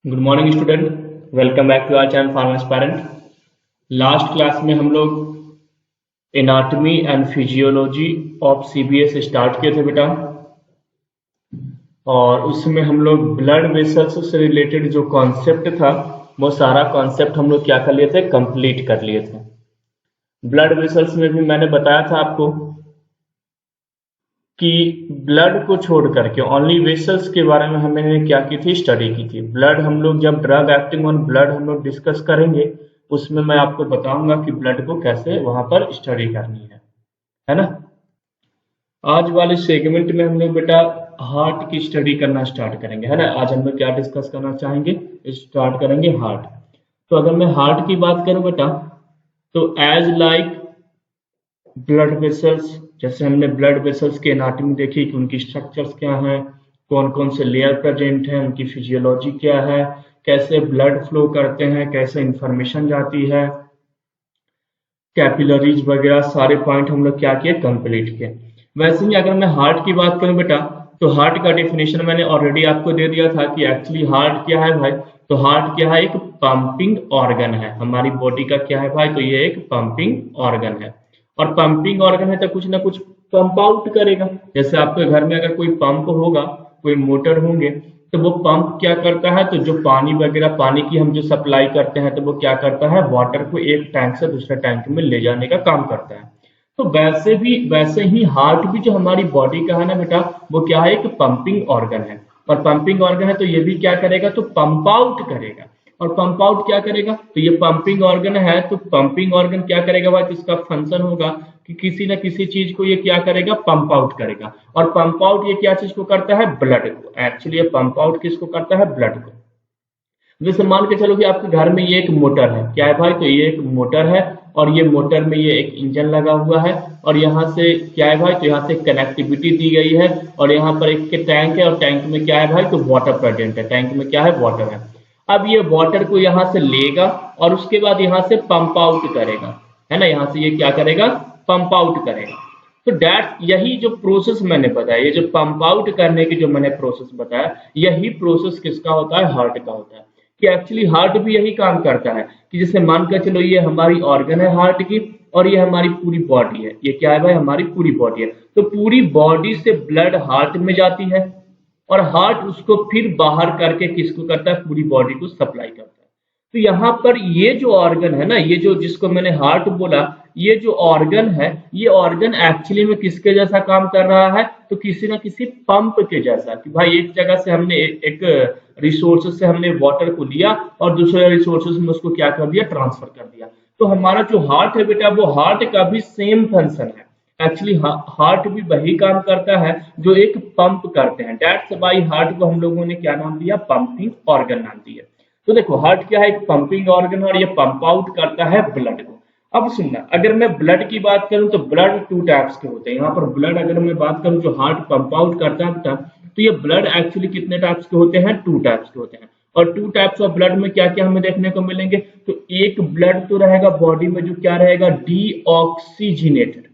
Good morning student. Welcome back to our channel Pharmasparent. Last class में हम लोग anatomy and physiology of CBS start किए थे बेटा, और उसमें हम लोग ब्लड वेसल्स से रिलेटेड जो कॉन्सेप्ट था वो सारा कॉन्सेप्ट हम लोग क्या कर लिए थे, कंप्लीट कर लिए थे। ब्लड वेसल्स में भी मैंने बताया था आपको कि ब्लड को छोड़ करके ओनली वेसल्स के बारे में हमने क्या की थी, स्टडी की थी। ब्लड हम लोग जब ड्रग एक्टिंग ऑन ब्लड हम लोग डिस्कस करेंगे उसमें मैं आपको बताऊंगा कि ब्लड को कैसे वहां पर स्टडी करनी है ना। आज वाले सेगमेंट में हम लोग बेटा हार्ट की स्टडी करना स्टार्ट करेंगे, है ना। आज हम लोग क्या डिस्कस करना चाहेंगे, स्टार्ट करेंगे हार्ट। तो अगर मैं हार्ट की बात करूं बेटा, तो एज लाइक ब्लड वेसल्स, जैसे हमने ब्लड वेसल्स की एनाटॉमी देखी कि उनकी स्ट्रक्चर्स क्या हैं, कौन कौन से लेयर प्रेजेंट हैं, उनकी फिजियोलॉजी क्या है, कैसे ब्लड फ्लो करते हैं, कैसे इंफॉर्मेशन जाती है, कैपिलरीज वगैरह सारे पॉइंट हम लोग क्या किए, कंप्लीट किए। वैसे ही अगर मैं हार्ट की बात करूं बेटा, तो हार्ट का डेफिनेशन मैंने ऑलरेडी आपको दे दिया था कि एक्चुअली हार्ट क्या है भाई। तो हार्ट क्या है, एक पंपिंग ऑर्गन है हमारी बॉडी का। क्या है भाई, तो ये एक पंपिंग ऑर्गन है, और पंपिंग ऑर्गन है तो कुछ ना कुछ पंप आउट करेगा। जैसे आपके घर में अगर कोई पंप होगा, कोई मोटर होंगे, तो वो पंप क्या करता है, तो जो पानी वगैरह, पानी की हम जो सप्लाई करते हैं, तो वो क्या करता है, वाटर को एक टैंक से दूसरे टैंक में ले जाने का काम करता है। तो वैसे ही हार्ट भी जो हमारी बॉडी का है ना बेटा, वो क्या है, एक पंपिंग ऑर्गन है। और पंपिंग ऑर्गन है तो ये भी क्या करेगा, तो पंप आउट करेगा। और पंप आउट क्या करेगा, तो ये पंपिंग ऑर्गन है, तो पंपिंग ऑर्गन क्या करेगा भाई, तो इसका फंक्शन होगा कि किसी ना किसी चीज को ये क्या करेगा, पंप आउट करेगा। और पंप आउट ये क्या चीज को करता है, ब्लड को। एक्चुअली ये पंप आउट किसको करता है, ब्लड को। जैसे मान के चलो कि आपके घर में ये एक मोटर है, क्या है भाई, तो ये एक मोटर है, और ये मोटर में ये एक इंजन लगा हुआ है, और यहाँ से क्या है भाई, तो यहाँ से कनेक्टिविटी दी गई है, और यहाँ पर एक टैंक है, और टैंक में क्या है भाई, तो वाटर प्रेजेंट है। टैंक में क्या है, वाटर है। अब ये वाटर को यहाँ से लेगा और उसके बाद यहाँ से पंप आउट करेगा, है ना। यहाँ से ये क्या करेगा, पंप आउट करेगा। तो डैट यही जो प्रोसेस मैंने बताया, ये जो पंप आउट करने की जो मैंने प्रोसेस बताया, यही प्रोसेस किसका होता है, हार्ट का होता है। कि एक्चुअली हार्ट भी यही काम करता है कि जैसे मानकर चलो ये हमारी ऑर्गन है हार्ट की, और ये हमारी पूरी बॉडी है। ये क्या है भाई, हमारी पूरी बॉडी है। तो पूरी बॉडी से ब्लड हार्ट में जाती है, और हार्ट उसको फिर बाहर करके किसको करता है, पूरी बॉडी को सप्लाई करता है। तो यहाँ पर ये जो ऑर्गन है ना, ये जो जिसको मैंने हार्ट बोला, ये जो ऑर्गन है, ये ऑर्गन एक्चुअली में किसके जैसा काम कर रहा है, तो किसी ना किसी पंप के जैसा। कि भाई एक जगह से हमने एक रिसोर्स से हमने वाटर को लिया और दूसरे रिसोर्सेज में उसको क्या कर दिया, ट्रांसफर कर दिया। तो हमारा जो हार्ट है बेटा, वो हार्ट का भी सेम फंक्शन है। एक्चुअली हार्ट भी वही काम करता है जो एक पंप करते हैं। दैट्स वाई हार्ट को हम लोगों ने क्या नाम दिया, पंपिंग ऑर्गन नाम दिया। तो देखो हार्ट क्या है, एक पंपिंग ऑर्गन, और ये पंप आउट करता है ब्लड को। अब सुनना, अगर मैं ब्लड की बात करूं तो ब्लड टू टाइप्स के होते हैं। यहाँ पर ब्लड अगर मैं बात करूं जो हार्ट पंप आउट करता है बेटा, तो ये ब्लड एक्चुअली कितने टाइप्स के होते हैं, टू टाइप्स के होते हैं। और टू टाइप्स ऑफ ब्लड में क्या क्या हमें देखने को मिलेंगे, तो एक ब्लड तो रहेगा बॉडी में जो क्या रहेगा, डीऑक्सीजिनेटेड।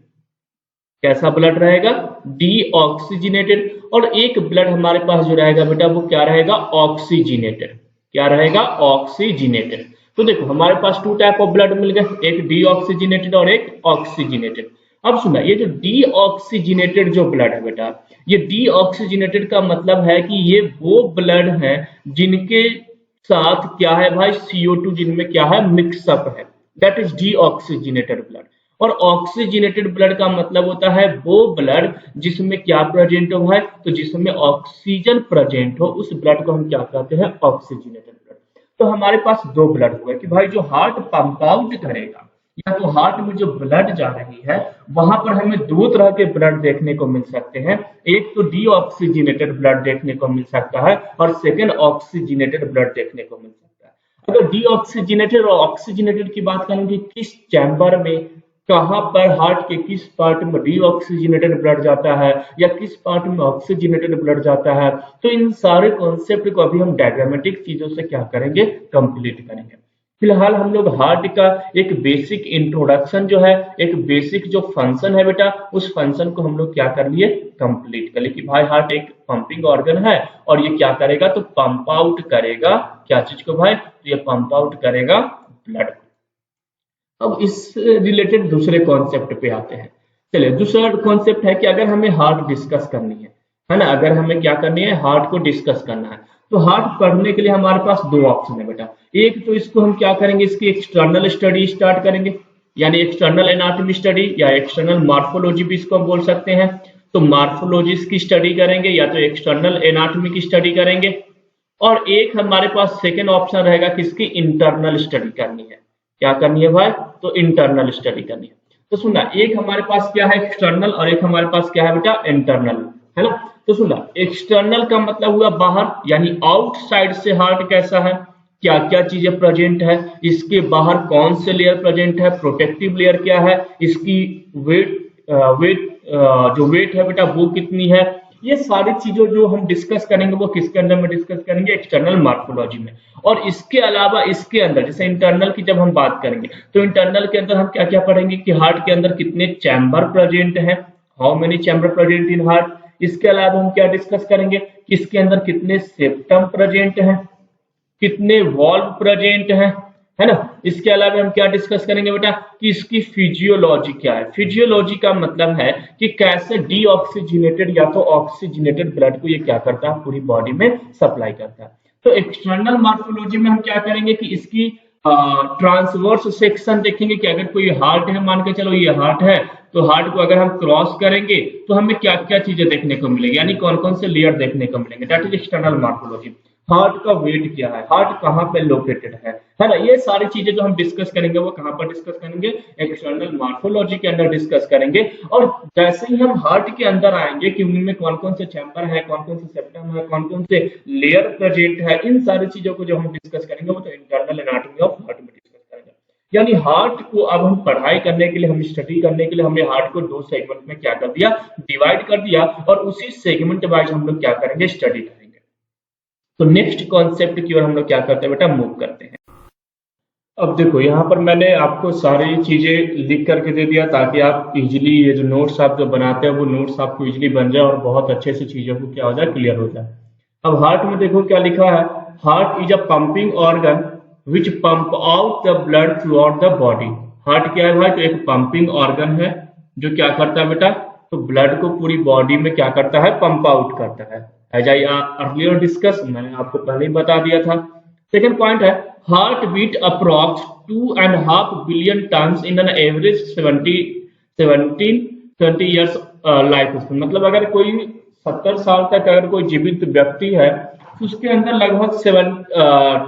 कैसा ब्लड रहेगा, डीऑक्सीजिनेटेड। और एक ब्लड हमारे पास जो रहेगा बेटा, वो क्या रहेगा, ऑक्सीजिनेटेड। क्या रहेगा, ऑक्सीजिनेटेड। तो देखो हमारे पास टू टाइप ऑफ ब्लड मिल गए, एक डीऑक्सीजिनेटेड और एक ऑक्सीजिनेटेड। अब सुना, ये जो डीऑक्सीजिनेटेड जो ब्लड है बेटा, ये डीऑक्सीजिनेटेड का मतलब है कि ये वो ब्लड है जिनके साथ क्या है भाई, CO2 जिनमें क्या है, मिक्सअप है। That is deoxygenated blood. और ऑक्सीजिनेटेड ब्लड का मतलब होता है वो ब्लड जिसमें क्या प्रेजेंट हो है, तो जिसमें ऑक्सीजन प्रेजेंट हो, उस ब्लड को हम क्या कहते हैं, ऑक्सीजनेटेड ब्लड। तो हमारे पास दो ब्लड हुए कि भाई जो हार्ट पंप आउट करेगा, या तो हार्ट में जो ब्लड जा रही है वहां पर हमें दो तरह के ब्लड देखने को मिल सकते हैं। एक तो डीऑक्सीजिनेटेड ब्लड देखने को मिल सकता है, और सेकेंड ऑक्सीजिनेटेड ब्लड देखने को मिल सकता है। अगर डीऑक्सीजिनेटेड और ऑक्सीजिनेटेड की बात करें कि किस चैम्बर में, कहाँ पर, हार्ट के किस पार्ट में डीऑक्सीजिनेटेड ब्लड जाता है या किस पार्ट में ऑक्सीजिनेटेड ब्लड जाता है, तो इन सारे कॉन्सेप्ट को अभी हम डायग्रामेटिक चीजों से क्या करेंगे, कंप्लीट करेंगे। फिलहाल हम लोग हार्ट का एक बेसिक इंट्रोडक्शन जो है, एक बेसिक जो फंक्शन है बेटा, उस फंक्शन को हम लोग क्या कर लिए, कंप्लीट कर लिए कि भाई हार्ट एक पंपिंग ऑर्गन है और ये क्या करेगा, तो पंप आउट करेगा क्या चीज को भाई, तो ये पंप आउट करेगा ब्लड। अब इस रिलेटेड दूसरे कॉन्सेप्ट पे आते हैं। चलिए दूसरा कॉन्सेप्ट है कि अगर हमें हार्ट डिस्कस करनी है ना, अगर हमें क्या करनी है, हार्ट को डिस्कस करना है, तो हार्ट पढ़ने के लिए हमारे पास दो ऑप्शन है बेटा। एक तो इसको हम क्या करेंगे, इसकी एक्सटर्नल स्टडी स्टार्ट करेंगे, यानी एक्सटर्नल एनाटॉमी स्टडी या एक्सटर्नल मार्फोलॉजी भी इसको हम बोल सकते हैं। तो मार्फोलॉजी की स्टडी करेंगे या तो एक्सटर्नल एनाटॉमी की स्टडी करेंगे। और एक हमारे पास सेकेंड ऑप्शन रहेगा किसकी, इंटरनल स्टडी करनी है। क्या करनी है भाई, तो इंटरनल स्टडी करनी है। तो सुनना, एक हमारे पास क्या है एक्सटर्नल और एक हमारे पास क्या है बेटा इंटरनल, है ना। तो सुनना, एक्सटर्नल का मतलब हुआ बाहर, यानी आउटसाइड से हार्ट कैसा है, क्या क्या चीजें प्रेजेंट है, इसके बाहर कौन से लेयर प्रेजेंट है, प्रोटेक्टिव लेयर क्या है, इसकी वेट जो वेट है बेटा वो कितनी है, ये सारी चीजें जो हम डिस्कस करेंगे वो किसके अंदर में डिस्कस करेंगे, एक्सटर्नल मार्फोलॉजी में। और इसके अलावा इसके अंदर जैसे इंटरनल की जब हम बात करेंगे तो इंटरनल के अंदर हम क्या क्या पढ़ेंगे कि हार्ट के अंदर कितने चैम्बर प्रेजेंट है, how many chamber present in heart. इसके अलावा हम क्या डिस्कस करेंगे कि इसके अंदर कितने सेप्टम प्रेजेंट है, कितने वॉल्व प्रेजेंट है ना। इसके अलावा हम क्या डिस्कस करेंगे बेटा कि इसकी फिजियोलॉजी क्या है। फिजियोलॉजी का मतलब है कि कैसे डीऑक्सीजनेटेड या तो ऑक्सीजनेटेड ब्लड को ये क्या करता है, पूरी बॉडी में सप्लाई करता है। तो एक्सटर्नल मार्फोलॉजी में हम क्या करेंगे कि इसकी ट्रांसवर्स सेक्शन देखेंगे कि अगर कोई हार्ट है, मान के चलो ये हार्ट है, तो हार्ट को अगर हम क्रॉस करेंगे तो हमें क्या क्या चीजें देखने को मिलेगी, यानी कौन कौन से लेयर देखने को मिलेंगे, that is external morphology. Heart का वेट क्या है, हार्ट कहाँ पे लोकेटेड है ना, ये सारी चीजें जो हम डिस्कस करेंगे वो कहाँ पर डिस्कस करेंगे, एक्सटर्नल मार्फोलॉजी के अंदर डिस्कस करेंगे। और जैसे ही हम हार्ट के अंदर आएंगे कि उनमें कौन कौन से चैम्बर है, कौन कौन से सेप्टम है, कौन कौन से लेयर प्रेजेंट है, इन सारी चीजों को जो हम डिस्कस करेंगे वो तो इंटरनल एनाटॉमी ऑफ हार्ट में डिस्कस करेंगे। यानी हार्ट को अब हम पढ़ाई करने के लिए, हम स्टडी करने के लिए हमने हार्ट को दो सेगमेंट में क्या कर दिया, डिवाइड कर दिया, और उसी सेगमेंट वाइज हम लोग क्या करेंगे, स्टडी करेंगे। तो नेक्स्ट कॉन्सेप्ट की ओर हम लोग क्या करते हैं बेटा, मूव करते हैं। अब देखो यहाँ पर मैंने आपको सारी चीजें लिख करके दे दिया ताकि आप इजीली ये जो नोट्स आप जो बनाते हैं वो नोट्स आपको इजीली बन जाए और बहुत अच्छे से चीजों को क्या हो जाए, क्लियर हो जाए। अब हार्ट में देखो क्या लिखा है, heart is a pumping organ which pump out the blood through out the body. Heart क्या है भाई, तो एक पंपिंग ऑर्गन है जो क्या करता है बेटा, तो ब्लड को पूरी बॉडी में क्या करता है, पंप आउट करता है। एज आई अर्लियर डिस्कस, मैंने आपको पहले ही बता दिया था। सेकेंड पॉइंट है, heart beat approx 2.5 billion tons in an average 20 years life span. मतलब अगर कोई 70 साल तक अगर कोई जीवित व्यक्ति है तो उसके अंदर लगभग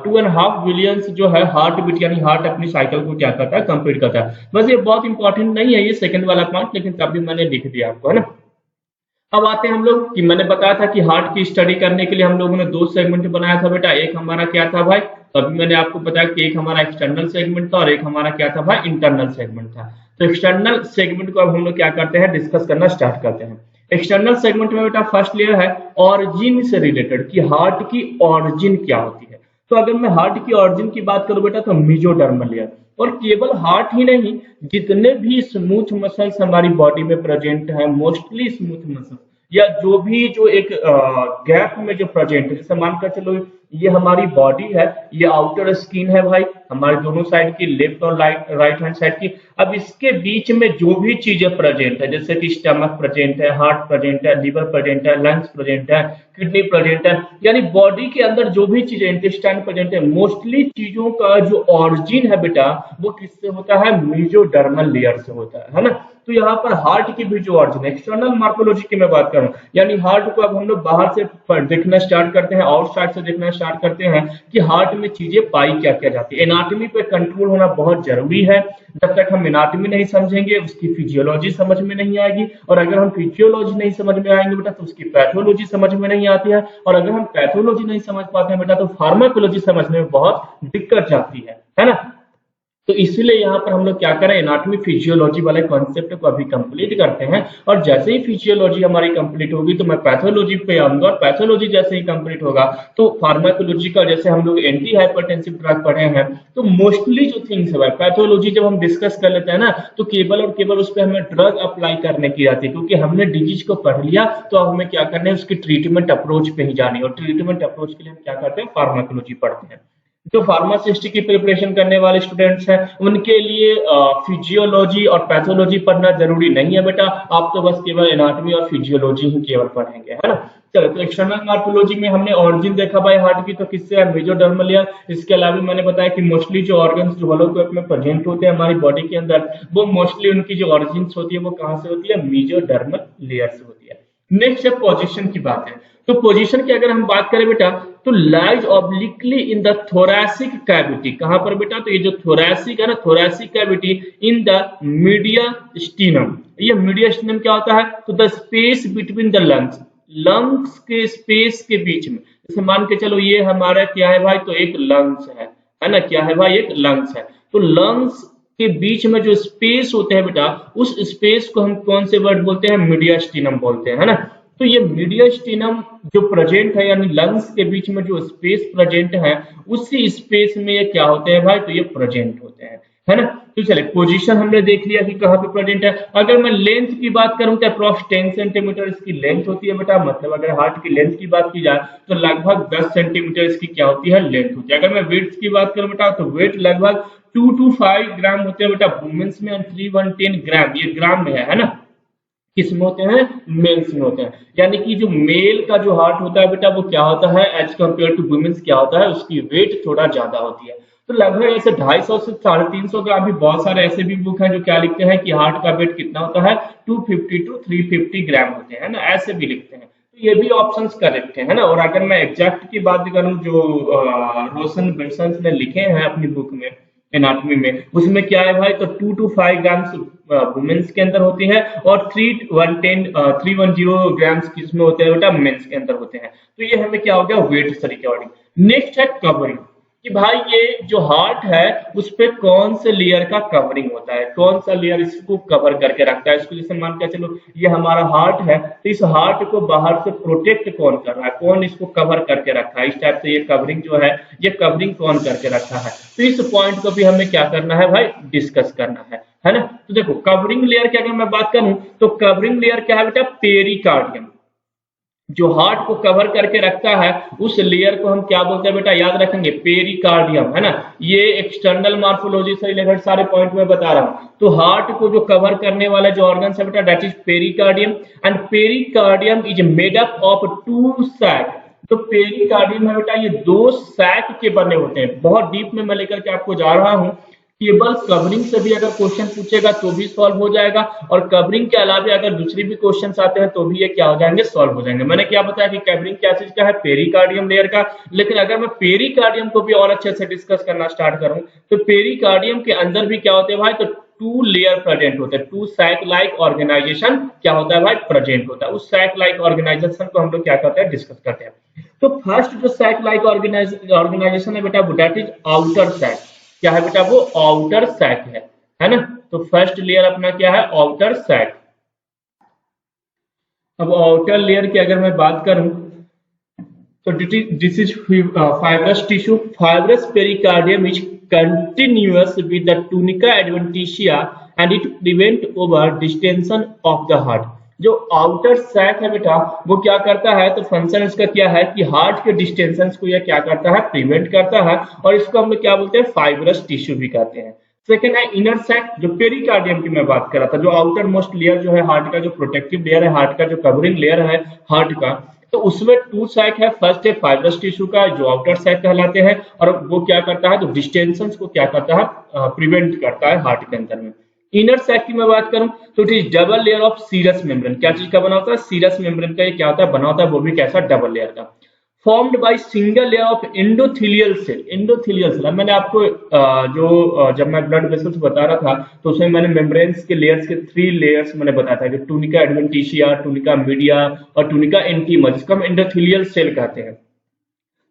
2.5 बिलियन जो है हार्ट बीट, यानी हार्ट अपनी साइकिल को क्या करता है, कंप्लीट करता है। बस ये बहुत इंपॉर्टेंट नहीं है ये सेकंड वाला पॉइंट, लेकिन तब भी मैंने लिख दिया आपको, है ना। अब आते हैं हम लोग कि मैंने बताया था कि हार्ट की स्टडी करने के लिए हम लोगों ने दो सेगमेंट बनाया था बेटा। एक हमारा क्या था भाई, तो अभी मैंने आपको बताया कि एक हमारा एक्सटर्नल सेगमेंट था और एक हमारा क्या था भाई, इंटरनल सेगमेंट था। तो एक्सटर्नल सेगमेंट को अब हम लोग क्या करते हैं, डिस्कस करना स्टार्ट करते हैं। एक्सटर्नल सेगमेंट में बेटा फर्स्ट लेयर है ऑरिजिन से रिलेटेड, कि हार्ट की ऑरिजिन क्या होती है। तो अगर मैं हार्ट की ऑरिजिन की बात करूं बेटा तो मेसोडर्मल लेयर। और केवल हार्ट ही नहीं, जितने भी स्मूथ मसल्स हमारी बॉडी में प्रेजेंट है, मोस्टली स्मूथ मसल्स, या जो भी जो एक गैप में जो प्रेजेंट है, जैसे मानकर चलो ये हमारी बॉडी है, ये आउटर स्किन है भाई हमारे दोनों साइड की, लेफ्ट और राइट हैंड साइड की। अब इसके बीच में जो भी चीजें प्रेजेंट है, जैसे कि स्टमक प्रेजेंट है, हार्ट प्रेजेंट है, लिवर प्रेजेंट है, लंग्स प्रेजेंट है, किडनी प्रेजेंट है, यानी बॉडी के अंदर जो भी चीजें, इंटेस्टाइन प्रेजेंट है, मोस्टली चीजों का जो ऑरिजिन है बेटा वो किससे होता है, मेसोडर्मल लेयर से होता है ना। तो यहाँ पर हार्ट की भी जो ऑरिजिन, एक्सटर्नल मार्फोलॉजी की मैं बात करूं, यानी हार्ट को अब हम लोग बाहर से देखना स्टार्ट करते हैं, आउटसाइड से देखना स्टार्ट करते हैं कि हार्ट में चीजें पाई क्या क्या जाती है। एनाटॉमी पे कंट्रोल होना बहुत जरूरी है। जब तक हम एनाटॉमी नहीं समझेंगे उसकी फिजियोलॉजी समझ में नहीं आएगी, और अगर हम फिजियोलॉजी नहीं समझ में आएंगे बेटा तो उसकी पैथोलॉजी समझ में नहीं आती है, और अगर हम पैथोलॉजी नहीं समझ पाते हैं बेटा तो फार्माकोलॉजी समझने में बहुत दिक्कत जाती है ना। तो इसीलिए यहाँ पर हम लोग क्या करें, एनाटॉमी फिजियोलॉजी वाले कॉन्सेप्ट को अभी कंप्लीट करते हैं, और जैसे ही फिजियोलॉजी हमारी कंप्लीट होगी तो मैं पैथोलॉजी पे आऊंगा, और पैथोलॉजी जैसे ही कंप्लीट होगा तो फार्माकोलॉजी का, जैसे हम लोग एंटी हाइपरटेंसिव ड्रग पढ़े हैं, तो मोस्टली जो थिंग्स है पैथोलॉजी जब हम डिस्कस कर लेते हैं ना, तो केवल और केवल उस पर हमें ड्रग अप्लाई करने की आती है, क्योंकि हमने डिजीज को पढ़ लिया, तो अब हमें क्या करना है, उसकी ट्रीटमेंट अप्रोच पे ही जानी है, और ट्रीटमेंट अप्रोच के लिए हम क्या करते हैं, फार्माकोलॉजी पढ़ते हैं। जो फार्मासिस्ट की प्रिपरेशन करने वाले स्टूडेंट्स हैं उनके लिए फिजियोलॉजी और पैथोलॉजी पढ़ना जरूरी नहीं है बेटा, आप तो बस केवल एनाटॉमी और फिजियोलॉजी ही केवल पढ़ेंगे, है ना। चलो, तो एक्सटर्नल मॉर्फोलॉजी में हमने ऑरिजिन देखा भाई हार्ट की, तो किससे है, मेसोडर्मल लेयर। इसके अलावा मैंने बताया कि मोस्टली जो ऑर्गन्स जो होलोकॉप में प्रेजेंट होते हैं हमारी बॉडी के अंदर, वो मोस्टली उनकी जो ऑरिजिन होती है वो कहाँ से होती है, मेसोडर्मल लेयर से होती है। नेक्स्ट है पोजीशन की बात है, तो पोजीशन की अगर हम बात करें बेटा, तो lies obliquely in the thoracic cavity, कहां पर बेटा, तो ये जो थोरैसिक है ना, thoracic cavity in the mediastinum. ये मीडियास्टिनम क्या होता है, तो the space between the lungs, lungs के स्पेस के बीच में, जैसे मान के चलो ये हमारा क्या है भाई, तो एक लंग्स है ना, क्या है भाई, एक लंग्स है। तो लंग्स के बीच में जो स्पेस होते हैं बेटा, उस स्पेस को हम कौन से वर्ड बोलते हैं, मीडियास्टिनम बोलते हैं, है ना। तो ये मीडियास्टिनम जो प्रेजेंट है, यानी लंग्स के बीच में जो स्पेस प्रेजेंट है, उसी स्पेस में ये क्या होते हैं भाई, तो ये प्रेजेंट होते हैं, है ना। तो चले, पोजीशन हमने देख लिया कि कहाँ पे प्रेजेंट है। अगर मैं लेंथ की बात करूं तो अप्रॉक्स 10 सेंटीमीटर इसकी लेंथ होती है बेटा, मतलब अगर हार्ट की लेंथ की बात की जाए तो लगभग 10 सेंटीमीटर इसकी क्या होती है, लेंथ होती है। अगर मैं वेट की बात करूं बेटा, तो वेट लगभग 2 to 5 ग्राम होते हैं बेटा वुमेन्स में, और 310 ग्राम, ये ग्राम में है ना, किसमें होते हैं, मेल्स में होते हैं। यानी कि जो मेल का जो हार्ट होता है बेटा, वो क्या होता है, एज कम्पेयर टू वुमेन्स क्या होता है, उसकी वेट थोड़ा ज्यादा होती है। तो लगभग ऐसे 250 से 350 ग्राम, भी बहुत सारे ऐसे भी बुक हैं जो क्या लिखते हैं कि हार्ट का वेट कितना होता है, 250 to 350 ग्राम होते हैं ना, ऐसे भी लिखते हैं। तो ये भी ऑप्शंस करेक्ट है ना। और अगर मैं एग्जैक्ट की बात करूं, जो रोशन विल्सन ने लिखे हैं अपनी बुक में एनाटॉमी में, उसमें क्या है भाई, तो 2 to 5 ग्राम्स वुमेन्स के अंदर होती है, और 310 ग्राम्स किसमें होते हैं बेटा, मेंस के अंदर होते हैं। तो ये हमें क्या हो गया, वेट स्टडी के अकॉर्डिंग। नेक्स्ट है कवरिंग, कि भाई ये जो हार्ट है उस पे कौन से लेयर का कवरिंग होता है, कौन सा लेयर इसको कवर करके रखता है। इसको जैसे मान के चलो ये हमारा हार्ट है, तो इस हार्ट को बाहर से प्रोटेक्ट कौन कर रहा है, कौन इसको कवर करके रखा है, इस टाइप से ये कवरिंग जो है, ये कवरिंग कौन करके रखा है। तो इस पॉइंट को भी हमें क्या करना है भाई, डिस्कस करना है ना। तो देखो कवरिंग लेयर की अगर मैं बात करूं, तो कवरिंग लेयर क्या है बेटा, पेरिकार्डियम, जो हार्ट को कवर करके रखता है उस लेयर को हम क्या बोलते हैं बेटा, याद रखेंगे, पेरिकार्डियम, है ना। ये एक्सटर्नल मॉर्फोलॉजी से रिलेटेड सारे पॉइंट में बता रहा हूं। तो हार्ट को जो कवर करने वाला जो ऑर्गन है बेटा, that is pericardium, and pericardium is made up of 2 sac. तो पेरिकार्डियम है बेटा, ये 2 सैक के बने होते हैं। बहुत डीप में मैं लेकर के आपको जा रहा हूं, केवल कवरिंग से भी अगर क्वेश्चन पूछेगा तो भी सॉल्व हो जाएगा, और कवरिंग के अलावा अगर दूसरी भी क्वेश्चंस आते हैं तो भी ये क्या हो जाएंगे, सॉल्व हो जाएंगे। मैंने क्या बताया कि कवरिंग क्या चीज का है, पेरिकार्डियम लेयर का। लेकिन अगर मैं पेरिकार्डियम को भी और अच्छे से डिस्कस करना स्टार्ट करूं, तो पेरिकार्डियम के अंदर भी क्या होते हैं भाई, तो 2 लेयर प्रेजेंट होते हैं, 2 सैक लाइक ऑर्गेनाइजेशन क्या होता है भाई, प्रेजेंट होता है। उस सैक लाइक ऑर्गेनाइजेशन को हम लोग क्या करते हैं, डिस्कस करते हैं। तो फर्स्ट जो सैक लाइक ऑर्गेनाइजेशन है बेटा, दैट इज आउटर सैक। क्या है बेटा, वो आउटर सैक है ना। तो फर्स्ट लेयर अपना क्या है, आउटर सैक। अब आउटर लेयर की अगर मैं बात करूं, तो this is fibrous tissue. Fibrous pericardium is continuous with the tunica adventitia and it prevent over distension of the heart. जो आउटर सैक है बेटा, वो क्या करता है, तो फंक्शन इसका क्या है कि हार्ट के डिस्टेंशन को यह क्या करता है, प्रिवेंट करता है, और इसको हम लोग क्या बोलते हैं, फाइब्रस टिश्यू भी कहते हैं। सेकेंड है इनर सैक, जो पेरिकार्डियम की मैं बात कर रहा था, जो आउटर मोस्ट लेयर जो है हार्ट का, जो प्रोटेक्टिव लेयर है हार्ट का, जो कवरिंग लेयर है हार्ट का, तो उसमें 2 सैक है। फर्स्ट है फाइब्रस टिश्यू का, जो आउटर सैक कहलाते हैं, और वो क्या करता है, तो डिस्टेंशन को क्या करता है, प्रिवेंट करता है हार्ट के अंदर में। इनर सैक की मैं बात करूं, तो it is double layer of serous membrane. क्या चीज का बना होता है, सीरस मेम्ब्रेन का ये क्या होता है, बना होता है, वो भी कैसा, डबल लेयर का। Formed by single layer of endothelial cell. Endothelial cell मैंने आपको जब मैं ब्लड वेसल्स बता रहा था, तो उसमें मैंने मेम्ब्रेन्स के लेयर्स के 3 लेयर्स मैंने बताया था, कि टूनिका एडवेंटिशिया, टूनिका मीडिया और टूनिका इंटीमा, जिसको हम एंडोथेलियल सेल कहते हैं।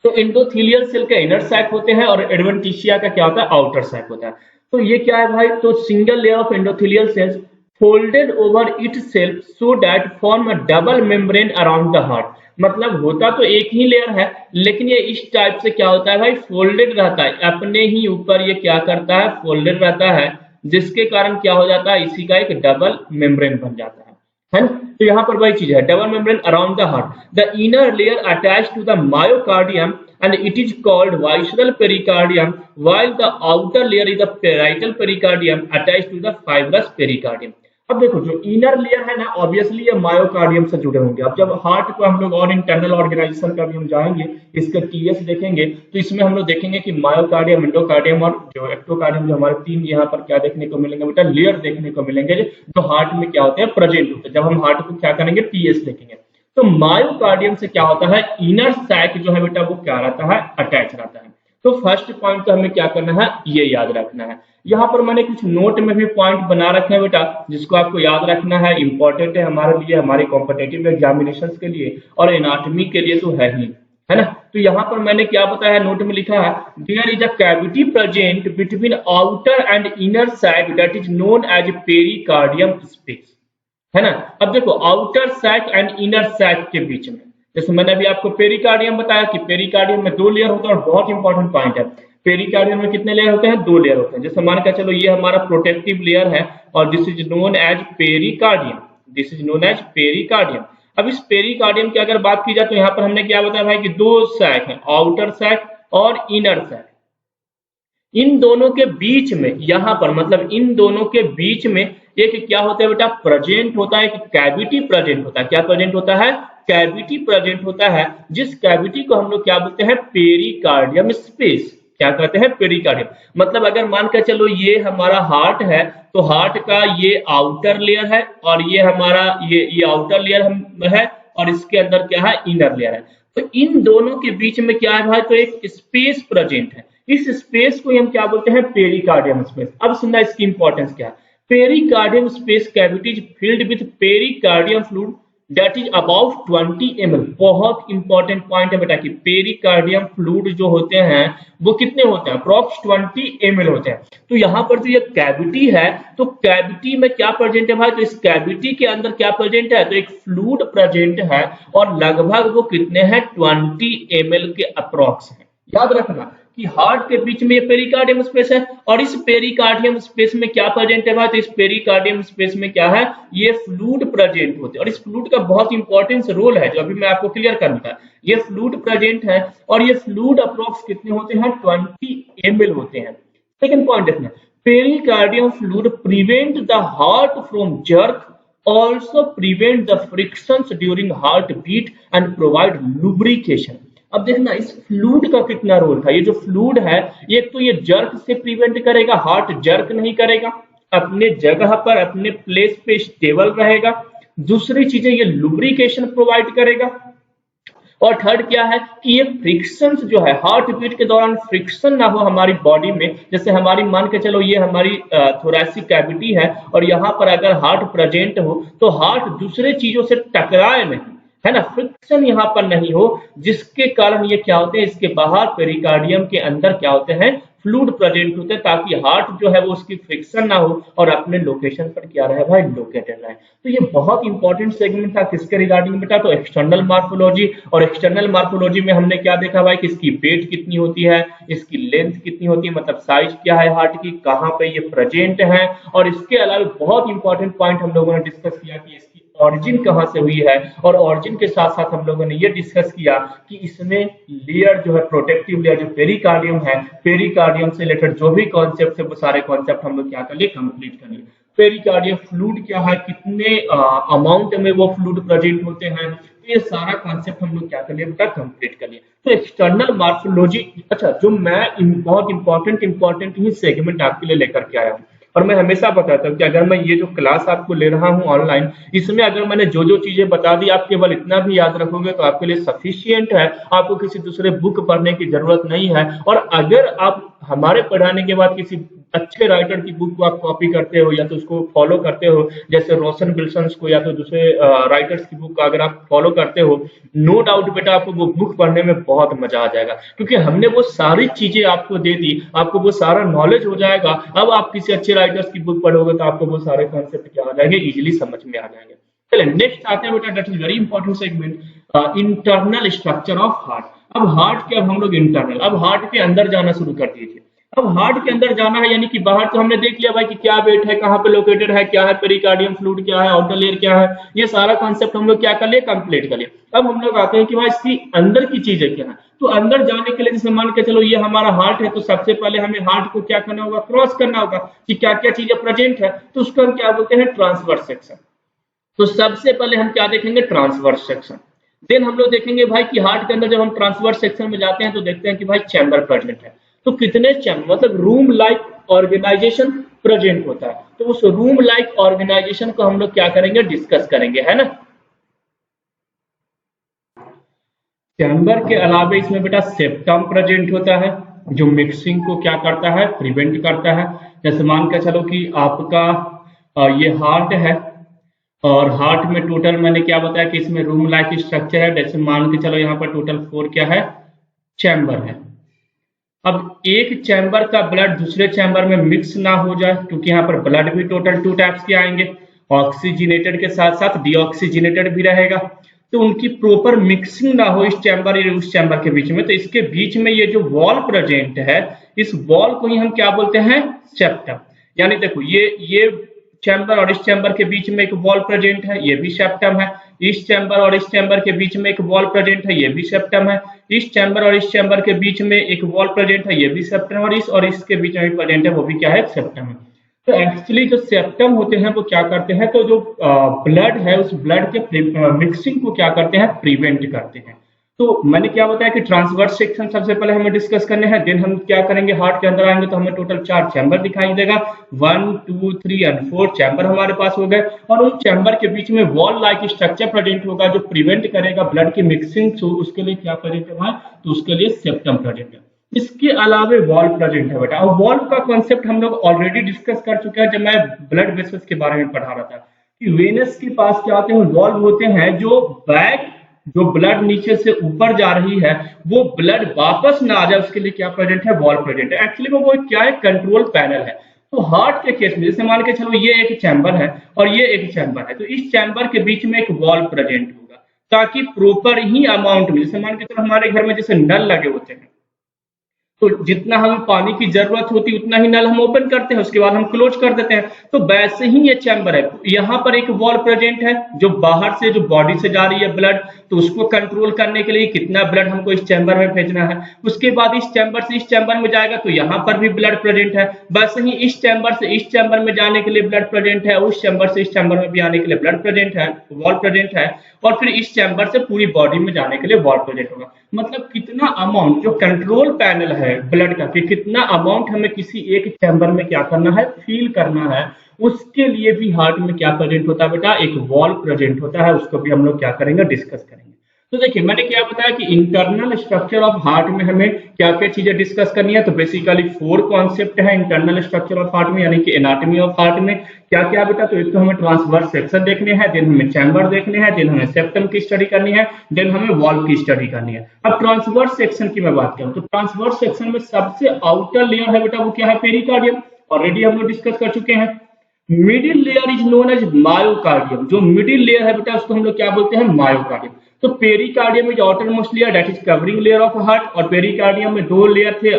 तो एंडोथेलियल सेल का इनर सैक होते हैं, और एडवेंटिशिया का क्या होता है, आउटर सैक होता है। तो ये क्या है भाई, तो single layer of endothelial cells folded over itself so that form a double membrane around the heart. मतलब होता तो एक ही लेयर है, लेकिन ये इस टाइप से क्या होता है भाई, फोल्डेड रहता है, अपने ही ऊपर ये क्या करता है, फोल्डेड रहता है, जिसके कारण क्या हो जाता है, इसी का एक डबल मेम्ब्रेन बन जाता है ना। तो यहाँ पर वही चीज है, double membrane around the heart, the inner layer attach to the myocardium and it is called visceral pericardium, while the outer layer is the parietal pericardium attached to the fibrous pericardium। अब देखो जो inner layer है ना, obviously ये myocardium से जुड़े होंगे। अब जब हार्ट को हम लोग और इंटरनल ऑर्गेनाइजेशन का भी हम जाएंगे, इसका टीएस देखेंगे, तो इसमें हम लोग देखेंगे कि मायोकार्डियम, एंडोकार्डियम और जो एक्टोकार्डियम, जो हमारे तीन यहाँ पर क्या देखने को मिलेंगे बेटा, लेयर देखने को मिलेंगे जो हार्ट में क्या होते हैं, प्रेजेंट होते हैं। जब हम हार्ट को क्या करेंगे, टीएस देखेंगे, तो मायोकार्डियम से क्या होता है, इनर सैक जो है बेटा वो क्या रहता है, अटैच रहता है। तो फर्स्ट पॉइंट तो हमें क्या करना है, ये याद रखना है। यहाँ पर मैंने कुछ नोट में भी पॉइंट बना रखे हैं बेटा, जिसको आपको याद रखना है, इंपॉर्टेंट है हमारे लिए, हमारे कॉम्पिटिटिव एग्जामिनेशन के लिए और एनाटॉमी के लिए तो है ही, है ना। तो यहाँ पर मैंने क्या बताया, नोट में लिखा है, there is a cavity present between outer and inner sac that is known as pericardium space, है ना। अब देखो outer sac and inner sac के बीच में, जैसे मैंने अभी आपको पेरिकार्डियम बताया कि पेरिकार्डियम में 2 लेयर होता है, और बहुत इंपॉर्टेंट पॉइंट है, पेरिकार्डियम में कितने लेयर होते हैं, 2 लेयर होते हैं। जैसे मान के चलो ये हमारा प्रोटेक्टिव लेयर है और this is known as pericardium, this is known as pericardium. अब इस पेरिकार्डियम की अगर बात की जाए तो यहाँ पर हमने क्या बताया भाई कि 2 सैक है, आउटर सैक और इनर सैक। इन दोनों के बीच में, यहाँ पर मतलब इन दोनों के बीच में एक क्या होता है बेटा, प्रेजेंट होता है, एक कैविटी प्रेजेंट होता है। क्या प्रेजेंट होता है, कैविटी प्रेजेंट होता है, जिस कैविटी को हम लोग क्या बोलते हैं, पेरिकार्डियम स्पेस। क्या कहते हैं, पेरिकार्डियम। मतलब अगर मान कर चलो ये हमारा हार्ट है, तो हार्ट का ये आउटर लेयर है और ये हमारा ये आउटर लेयर है और इसके अंदर क्या है, इनर लेयर है। तो इन दोनों के बीच में क्या है भाई, तो एक स्पेस प्रेजेंट है। इस स्पेस को हम क्या बोलते हैं, पेरिकार्डियम स्पेस। अब सुनना इसकी इंपॉर्टेंस क्या है, pericardium space cavity is filled with pericardium fluid that is about 20 ml। बहुत इंपॉर्टेंट पॉइंट है बेटा कि पेरिकार्डियम फ्लूइड जो होते हैं वो कितने होते हैं, अप्रॉक्स 20 ml होते हैं। तो यहाँ पर जो ये कैविटी है, तो कैविटी में क्या प्रेजेंट है भाई, तो इस कैविटी के अंदर क्या प्रेजेंट है, तो एक फ्लूइड प्रेजेंट है और लगभग वो कितने हैं, 20 ml के अप्रॉक्स है। याद रखना कि हार्ट के बीच में ये पेरिकार्डियम स्पेस है और इस पेरिकार्डियम स्पेस में क्या प्रेजेंट है भाई, तो इस पेरिकार्डियम स्पेस में क्या है, ये फ्लूइड प्रेजेंट होते हैं। और इस फ्लूइड का बहुत इंपॉर्टेंट रोल है जो अभी मैं आपको क्लियर करना था। ये फ्लूइड प्रेजेंट है और ये फ्लूइड अप्रोक्स कितने होते हैं, 20 ml होते हैं। सेकंड पॉइंट देखना, pericardium fluid prevent the heart from jerk, also prevent the frictions during heartbeat and provide lubrication। अब देखना इस फ्लूइड का कितना रोल था। ये जो फ्लूइड है, ये तो ये जर्क से प्रिवेंट करेगा, हार्ट जर्क नहीं करेगा, अपने जगह पर अपने प्लेस पे स्टेबल रहेगा। दूसरी चीजें ये लुब्रिकेशन प्रोवाइड करेगा। और थर्ड क्या है कि ये फ्रिक्शंस जो है, हार्ट बीट के दौरान फ्रिक्शन ना हो हमारी बॉडी में। जैसे हमारी मान के चलो ये हमारी थोरैसिक कैविटी है और यहाँ पर अगर हार्ट प्रेजेंट हो तो हार्ट दूसरे चीजों से टकराए नहीं, है ना, फ्रिक्शन यहाँ पर नहीं हो, जिसके कारण ये क्या होते हैं, इसके बाहर पेरिकार्डियम के अंदर क्या होते हैं, फ्लूइड प्रेजेंट होते हैं, ताकि हार्ट जो है वो उसकी फ्रिक्शन ना हो और अपने लोकेशन पर क्या रहे भाई, लोकेटेड रहे। तो ये बहुत इंपॉर्टेंट सेगमेंट था किसके रिगार्डिंग बेटा, तो एक्सटर्नल मार्फोलॉजी। और एक्सटर्नल मार्फोलॉजी में हमने क्या देखा भाई कि इसकी वेट कितनी होती है, इसकी लेंथ कितनी होती है, मतलब साइज क्या है हार्ट की, कहाँ पे ये प्रेजेंट है। और इसके अलावा बहुत इंपॉर्टेंट पॉइंट हम लोगों ने डिस्कस किया कि इसकी ऑरिजिन कहाँ से हुई है। और ऑरिजिन के साथ साथ हम लोगों ने ये डिस्कस किया कि इसमें लेयर जो है, प्रोटेक्टिव लेयर जो पेरिकार्डियम है, पेरिकार्डियम से रिलेटेड जो भी कॉन्सेप्ट है वो सारे कॉन्सेप्ट हम लोग क्या कर लिए, कंप्लीट कर लिए। पेरिकार्डियम फ्लूइड क्या है, कितने अमाउंट में वो फ्लूइड प्रेजेंट होते हैं, तो ये सारा कॉन्सेप्ट हम लोग क्या कर लिए बेटा, कंप्लीट कर लिए। तो एक्सटर्नल मार्फोलॉजी, अच्छा जो मैं बहुत इंपॉर्टेंट ही सेगमेंट आपके लिए लेकर के आया हूँ। और मैं हमेशा बताता हूँ कि अगर मैं ये जो क्लास आपको ले रहा हूँ ऑनलाइन, इसमें अगर मैंने जो जो चीजें बता दी आप केवल इतना भी याद रखोगे तो आपके लिए सफिशिएंट है। आपको किसी दूसरे बुक पढ़ने की जरूरत नहीं है। और अगर आप हमारे पढ़ाने के बाद किसी अच्छे राइटर की बुक को आप कॉपी करते हो या तो उसको फॉलो करते हो, जैसे रोशन विल्सन को या तो दूसरे राइटर्स की बुक अगर आप फॉलो करते हो, नो डाउट बेटा आपको वो बुक पढ़ने में बहुत मजा आ जाएगा, क्योंकि हमने वो सारी चीजें आपको दे दी, आपको वो सारा नॉलेज हो जाएगा। अब आप किसी अच्छे राइटर्स की बुक पढ़ोगे तो आपको वो सारे कॉन्सेप्ट क्या आ जाएंगे, इजिली समझ में आ जाएंगे। चलिए नेक्स्ट आते हैं बेटा, that is very important segment, internal structure of heart. अब हार्ट के, अब हम लोग इंटरनल, अब हार्ट के अंदर जाना शुरू कर दीजिए। अब हार्ट के अंदर जाना है, यानी कि बाहर तो हमने देख लिया भाई कि क्या वेट है, कहाँ पे लोकेटेड है, क्या है पेरिकार्डियम फ्लूइड, क्या है आउटर लेयर, क्या है, ये सारा कॉन्सेप्ट हम लोग क्या कर लिए, कंप्लीट कर लिए। अब हम लोग आते हैं कि भाई इसकी अंदर की चीजें क्या है। तो अंदर जाने के लिए जैसे मान के चलो ये हमारा हार्ट है, तो सबसे पहले हमें हार्ट को क्या करना होगा, क्रॉस करना होगा कि क्या क्या चीजें प्रेजेंट है, तो उसको हम क्या बोलते हैं, ट्रांसवर्स सेक्शन। तो सबसे पहले हम क्या देखेंगे, ट्रांसवर्स सेक्शन। देन हम लोग देखेंगे भाई कि हार्ट के अंदर जब हम ट्रांसवर्स सेक्शन में जाते हैं तो देखते हैं कि भाई चैम्बर प्रेजेंट है। तो कितने चैम्बर, मतलब रूम लाइक ऑर्गेनाइजेशन प्रेजेंट होता है, तो उस रूम लाइक ऑर्गेनाइजेशन को हम लोग क्या करेंगे, डिस्कस करेंगे, है ना। चैम्बर के अलावा इसमें बेटा सेप्टम प्रेजेंट होता है, जो मिक्सिंग को क्या करता है, प्रिवेंट करता है। जैसे मान के चलो कि आपका ये हार्ट है, और हार्ट में टोटल मैंने क्या बताया कि इसमें रूम लाइक स्ट्रक्चर है। जैसे मान के चलो यहाँ पर टोटल 4 क्या है, चैम्बर है। अब एक चैम्बर का ब्लड दूसरे चैम्बर में मिक्स ना हो जाए, क्योंकि यहाँ पर ब्लड भी टोटल 2 टाइप्स के आएंगे, ऑक्सीजनेटेड के साथ साथ डीऑक्सीजनेटेड भी रहेगा। तो उनकी प्रॉपर मिक्सिंग ना हो इस चैम्बर या उस चैम्बर के बीच में, तो इसके बीच में ये जो वॉल प्रेजेंट है, इस वॉल को ही हम क्या बोलते हैं, सेप्टम। यानी देखो ये चैम्बर और इस चैम्बर के बीच में एक वॉल प्रेजेंट है, ये भी सेप्टम है। इस चैम्बर और इस चैम्बर के बीच में एक वॉल प्रेजेंट है, ये भी सेप्टम है। इस चैम्बर और इस चैम्बर के बीच में एक वॉल प्रेजेंट है, ये भी सेप्टम, और इसके बीच में प्रेजेंट है, वो भी क्या है, सेप्टम है। तो एक्चुअली जो सेप्टम होते हैं वो क्या करते हैं, तो जो ब्लड है उस ब्लड के मिक्सिंग को क्या करते हैं, प्रिवेंट करते हैं। तो मैंने क्या बताया कि ट्रांसवर्स सेक्शन सबसे पहले हमें डिस्कस करने हैं। देन हम क्या करेंगे, हार्ट के अंदर आएंगे तो हमें टोटल 4 चैम्बर दिखाई देगा, 1 2 3 एंड 4 चैम्बर हमारे पास हो गए, और उन चैम्बर के बीच में वॉल लाइक स्ट्रक्चर प्रेजेंट होगा जो प्रिवेंट करेगा ब्लड की मिक्सिंग। तो उसके लिए क्या प्रेजेंट है वहां, तो उसके लिए सेप्टम प्रेजेंट है। इसके अलावा वॉल प्रेजेंट है बेटा। अब वॉल का कॉन्सेप्ट हम लोग ऑलरेडी डिस्कस कर चुके हैं जब मैं ब्लड वेसल्स के बारे में पढ़ा रहा था, कि वेनस के पास क्या होते हैं, वॉल्व होते हैं, जो ब्लड नीचे से ऊपर जा रही है वो ब्लड वापस ना आ जाए, उसके लिए क्या प्रेजेंट है, वॉल प्रेजेंट है। एक्चुअली वो क्या है, कंट्रोल पैनल है। तो हार्ट के केस में जैसे मान के चलो ये एक चैम्बर है और ये एक चैम्बर है, तो इस चैम्बर के बीच में एक वॉल प्रेजेंट होगा, ताकि प्रॉपर ही अमाउंट में, जैसे मान के चलो हमारे घर में जैसे नल लगे होते हैं, तो जितना हमें पानी की जरूरत होती है उतना ही नल हम ओपन करते हैं, उसके बाद हम क्लोज कर देते हैं। तो वैसे ही ये चैम्बर है, यहाँ पर एक वॉल प्रेजेंट है जो बाहर से, जो बॉडी से जा रही है ब्लड, तो उसको कंट्रोल करने के लिए कितना ब्लड हमको इस चैम्बर में भेजना है। उसके बाद इस चैम्बर से इस चैम्बर में जाएगा तो यहाँ पर भी ब्लड प्रेजेंट है। वैसे ही इस चैम्बर से इस चैम्बर में जाने के लिए ब्लड प्रेजेंट है, उस चैम्बर से इस चैम्बर में भी आने के लिए ब्लड प्रेजेंट है, वॉल प्रेजेंट है, और फिर इस चैम्बर से पूरी बॉडी में जाने के लिए वॉल प्रेजेंट होगा। मतलब कितना अमाउंट, जो कंट्रोल पैनल है ब्लड का, कि कितना अमाउंट हमें किसी एक चैम्बर में क्या करना है, फील करना है, उसके लिए भी हार्ट में क्या प्रेजेंट होता है बेटा, एक वॉल प्रेजेंट होता है। उसको भी हम लोग क्या करेंगे, डिस्कस करेंगे। तो देखिए मैंने क्या बताया कि इंटरनल स्ट्रक्चर ऑफ हार्ट में हमें क्या क्या चीजें डिस्कस करनी है। तो बेसिकली 4 कॉन्सेप्ट है इंटरनल स्ट्रक्चर ऑफ हार्ट में, यानी कि एनाटॉमी ऑफ हार्ट में क्या क्या बेटा। तो एक तो हमें ट्रांसवर्स सेक्शन देखने हैं, देन हमें चैम्बर देखने हैं, देन हमें सेप्टम की स्टडी करनी है, देन हमें वॉल्व की स्टडी करनी है। अब ट्रांसवर्स सेक्शन की मैं बात करूं तो ट्रांसवर्स सेक्शन में सबसे आउटर लेयर है बेटा, वो क्या है, पेरिकार्डियम। ऑलरेडी हम लोग डिस्कस कर चुके हैं। Middle layer is known as myocardium. जो मिडिल लेयर है बेटा उसको हम लोग क्या बोलते हैं, मायोकार्डियम। तो pericardium is outer most layer, that is covering layer of heart. और पेरिकार्डियम में 2 लेयर थे,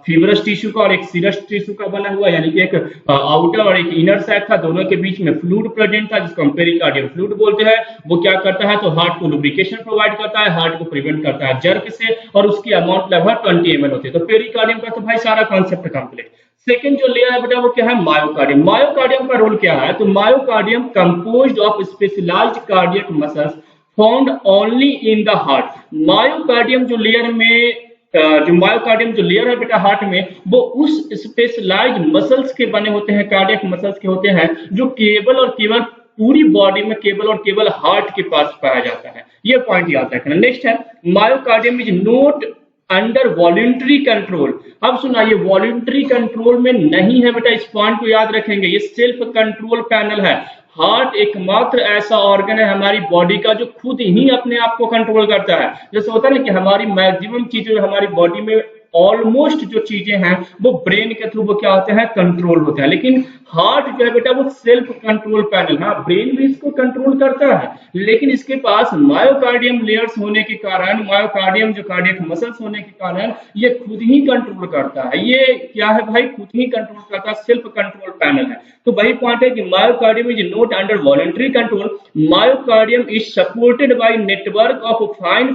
फीब्रस टिश्यू का और एक सीरस टिश्यू का बना हुआ, यानी कि एक आउटर और एक इनर साइड था, दोनों के बीच में फ्लूइड प्रेजेंट था जिसको हम पेरिकार्डियम फ्लूइड बोलते हैं। वो क्या करता है, तो हार्ट को लुब्रिकेशन प्रोवाइड करता है, हार्ट को प्रिवेंट करता है जर्क से, और उसकी अमाउंट लगभग 20 ml होती है। तो पेरिकार्डियम का तो भाई सारा कॉन्सेप्ट कंप्लीट। सेकेंड जो लेयर है बेटा वो क्या है, मायोकार्डियम। मायोकार्डियम का रोल क्या है, तो myocardium composed of specialized cardiac muscles found only in the heart. Myocardium जो लेयर में जो मायोकार्डियम जो लेयर है बेटा हार्ट में, वो उस स्पेशलाइज्ड मसल्स के बने होते हैं, कार्डियक मसल्स के होते हैं, जो केवल और केवल पूरी बॉडी में केवल और केवल हार्ट के पास पाया जाता है। ये पॉइंट याद रखना। नेक्स्ट है myocardium is not under voluntary control. अब सुना, ये वॉलंटरी कंट्रोल में नहीं है बेटा, इस पॉइंट को याद रखेंगे, ये सेल्फ कंट्रोल पैनल है। हार्ट एकमात्र ऐसा ऑर्गन है हमारी बॉडी का जो खुद ही अपने आप को कंट्रोल करता है। जैसे होता है ना कि हमारी मैक्सिमम चीजें हमारी बॉडी में, ऑलमोस्ट जो चीजें हैं वो ब्रेन के थ्रू वो क्या होते हैं, कंट्रोल होते हैं। लेकिन हार्ट जो है बेटा वो सेल्फ कंट्रोल पैनल, हाँ ब्रेन भी इसको कंट्रोल करता है, लेकिन इसके पास मायोकार्डियम लेयर्स होने के कारण, मायोकार्डियम जो कार्डियक मसल्स होने के कारण ये खुद ही कंट्रोल करता है। ये क्या है भाई, खुद ही कंट्रोल करता है, सेल्फ कंट्रोल पैनल है। तो वही पॉइंट है कि myocardium is not under voluntary control, myocardium is supported by network of fine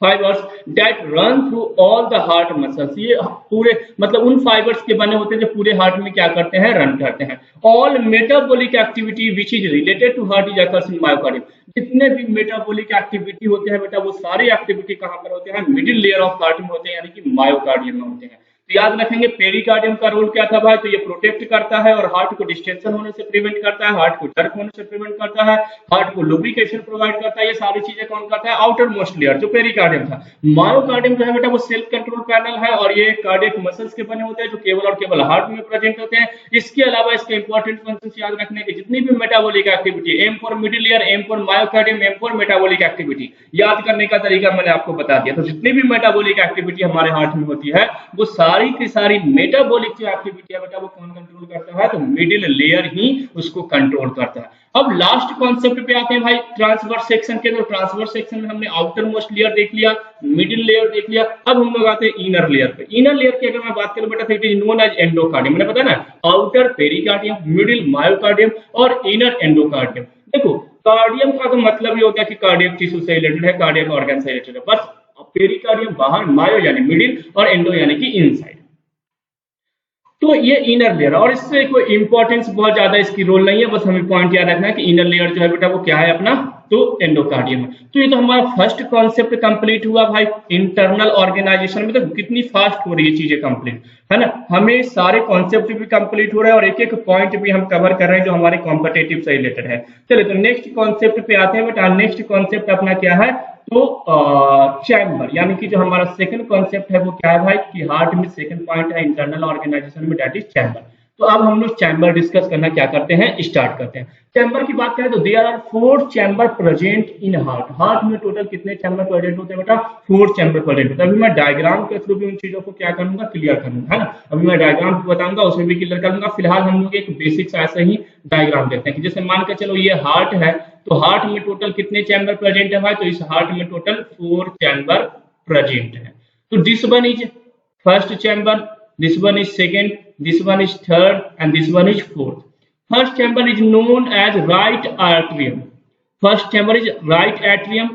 fibres that run through all the heart muscles. ये पूरे मतलब उन फाइबर्स के बने होते हैं जो पूरे हार्ट में क्या करते हैं, रन करते हैं। All metabolic activity which is related to heart is occurs in myocardium. जितने भी मेटाबॉलिक एक्टिविटी होते हैं बेटा वो सारी एक्टिविटी कहां पर होते हैं, मिडिल लेयर ऑफ हार्ट में होते हैं, यानी कि मायोकार्डियम में होते हैं। तो याद रखेंगे पेरिकार्डियम का रोल क्या था भाई, तो ये प्रोटेक्ट करता है और हार्ट को डिस्टेंशन होने से प्रिवेंट करता है, हार्ट को जर्क होने से प्रिवेंट करता है, हार्ट को लुब्रिकेशन प्रोवाइड करता है। ये सारी चीजें कौन करता है, आउटर मोस्ट लेयर जो पेरिकार्डियम था। मायोकार्डियम जो है बेटा वो सेल्फ कंट्रोल पैनल है और ये कार्डियक मसल्स के बने होते हैं जो केवल और केवल हार्ट में प्रेजेंट होते हैं। इसके अलावा इसके इंपॉर्टेंट फंक्शंस याद रखने के, जितनी भी metabolic activity, M for middle layer, M for myocardium, M for metabolic activity, याद करने का तरीका मैंने आपको बता दिया। तो जितनी भी मेटाबॉलिक एक्टिविटी हमारे हार्ट में होती है वो सारी की सारी मेटाबॉलिक जो एक्टिविटी है बेटा वो कौन कंट्रोल करता है, तो मिडिल लेयर ही उसको कंट्रोल करता है। अब लास्ट कॉन्सेप्ट पे आते हैं भाई, ट्रांसवर्स सेक्शन के। तो ट्रांसवर्स सेक्शन में हमने आउटर मोस्ट लेयर देख लिया, मिडिल लेयर देख लिया, अब हम लोग आते हैं इनर लेयर पे। इनर लेयर की अगर मैं बात करूं बेटा, it is known as endocardium. मैंने बताया ना, आउटर पेरिकार्डियम, मिडिल मायोकार्डियम और इनर एंडोकार्डियम। देखो कार्डियम का तो मतलब ये होता है कि कार्डियक टिश्यू से रिलेटेड है, कार्डियक ऑर्गन से रिलेटेड है। बस पेरिकार्डियम बाहर, मायो यानी मिडिल और एंडो यानी कि इनसाइड। तो ये इनर लेयर, और इससे कोई इंपॉर्टेंस बहुत ज्यादा इसकी रोल नहीं है, बस हमें पॉइंट याद रखना है कि इनर लेयर जो है बेटा वो क्या है अपना, तो एंडोकार्डियम है। तो ये तो हमारा फर्स्ट कॉन्सेप्ट कंप्लीट हुआ भाई इंटरनल ऑर्गेनाइजेशन में। तो कितनी फास्ट हो रही है चीजें कंप्लीट, है ना, हमें सारे कॉन्सेप्ट भी कंप्लीट हो रहे हैं और एक एक पॉइंट भी हम कवर कर रहे हैं जो हमारे कॉम्पिटिटिव से रिलेटेड है। चलिए तो नेक्स्ट कॉन्सेप्ट पे आते हैं बेटा। नेक्स्ट कॉन्सेप्ट अपना क्या है, तो चैम्बर, यानी कि जो हमारा सेकंड कॉन्सेप्ट है वो क्या है भाई, कि हार्ट में सेकंड पॉइंट है इंटरनल ऑर्गेनाइजेशन में, दैट इज चैम्बर। तो अब हम लोग चैम्बर डिस्कस करना क्या करते हैं, स्टार्ट करते हैं। चैम्बर की बात करें तो there are 4 chamber present in heart. Heart में टोटल कितने चैम्बर प्रेजेंट होते हैं बेटा, 4 चैम्बर प्रेजेंट होते हैं। अभी मैं डायग्राम के थ्रू भी उन चीजों को क्या करूंगा, क्लियर करूंगा, है ना। अभी मैं डायग्राम बताऊंगा उसमें भी क्लियर करूंगा। फिलहाल हम लोग एक बेसिक्स ऐसे ही डायग्राम देखते हैं कि जैसे मान के चलो ये हार्ट है, तो हार्ट में टोटल कितने चैम्बर प्रेजेंट है भाई, तो इस हार्ट में टोटल 4 चैम्बर प्रेजेंट है। तो this one is first chamber, this one is second, this one is third and this one is fourth. First chamber is known as right atrium. First chamber is right atrium.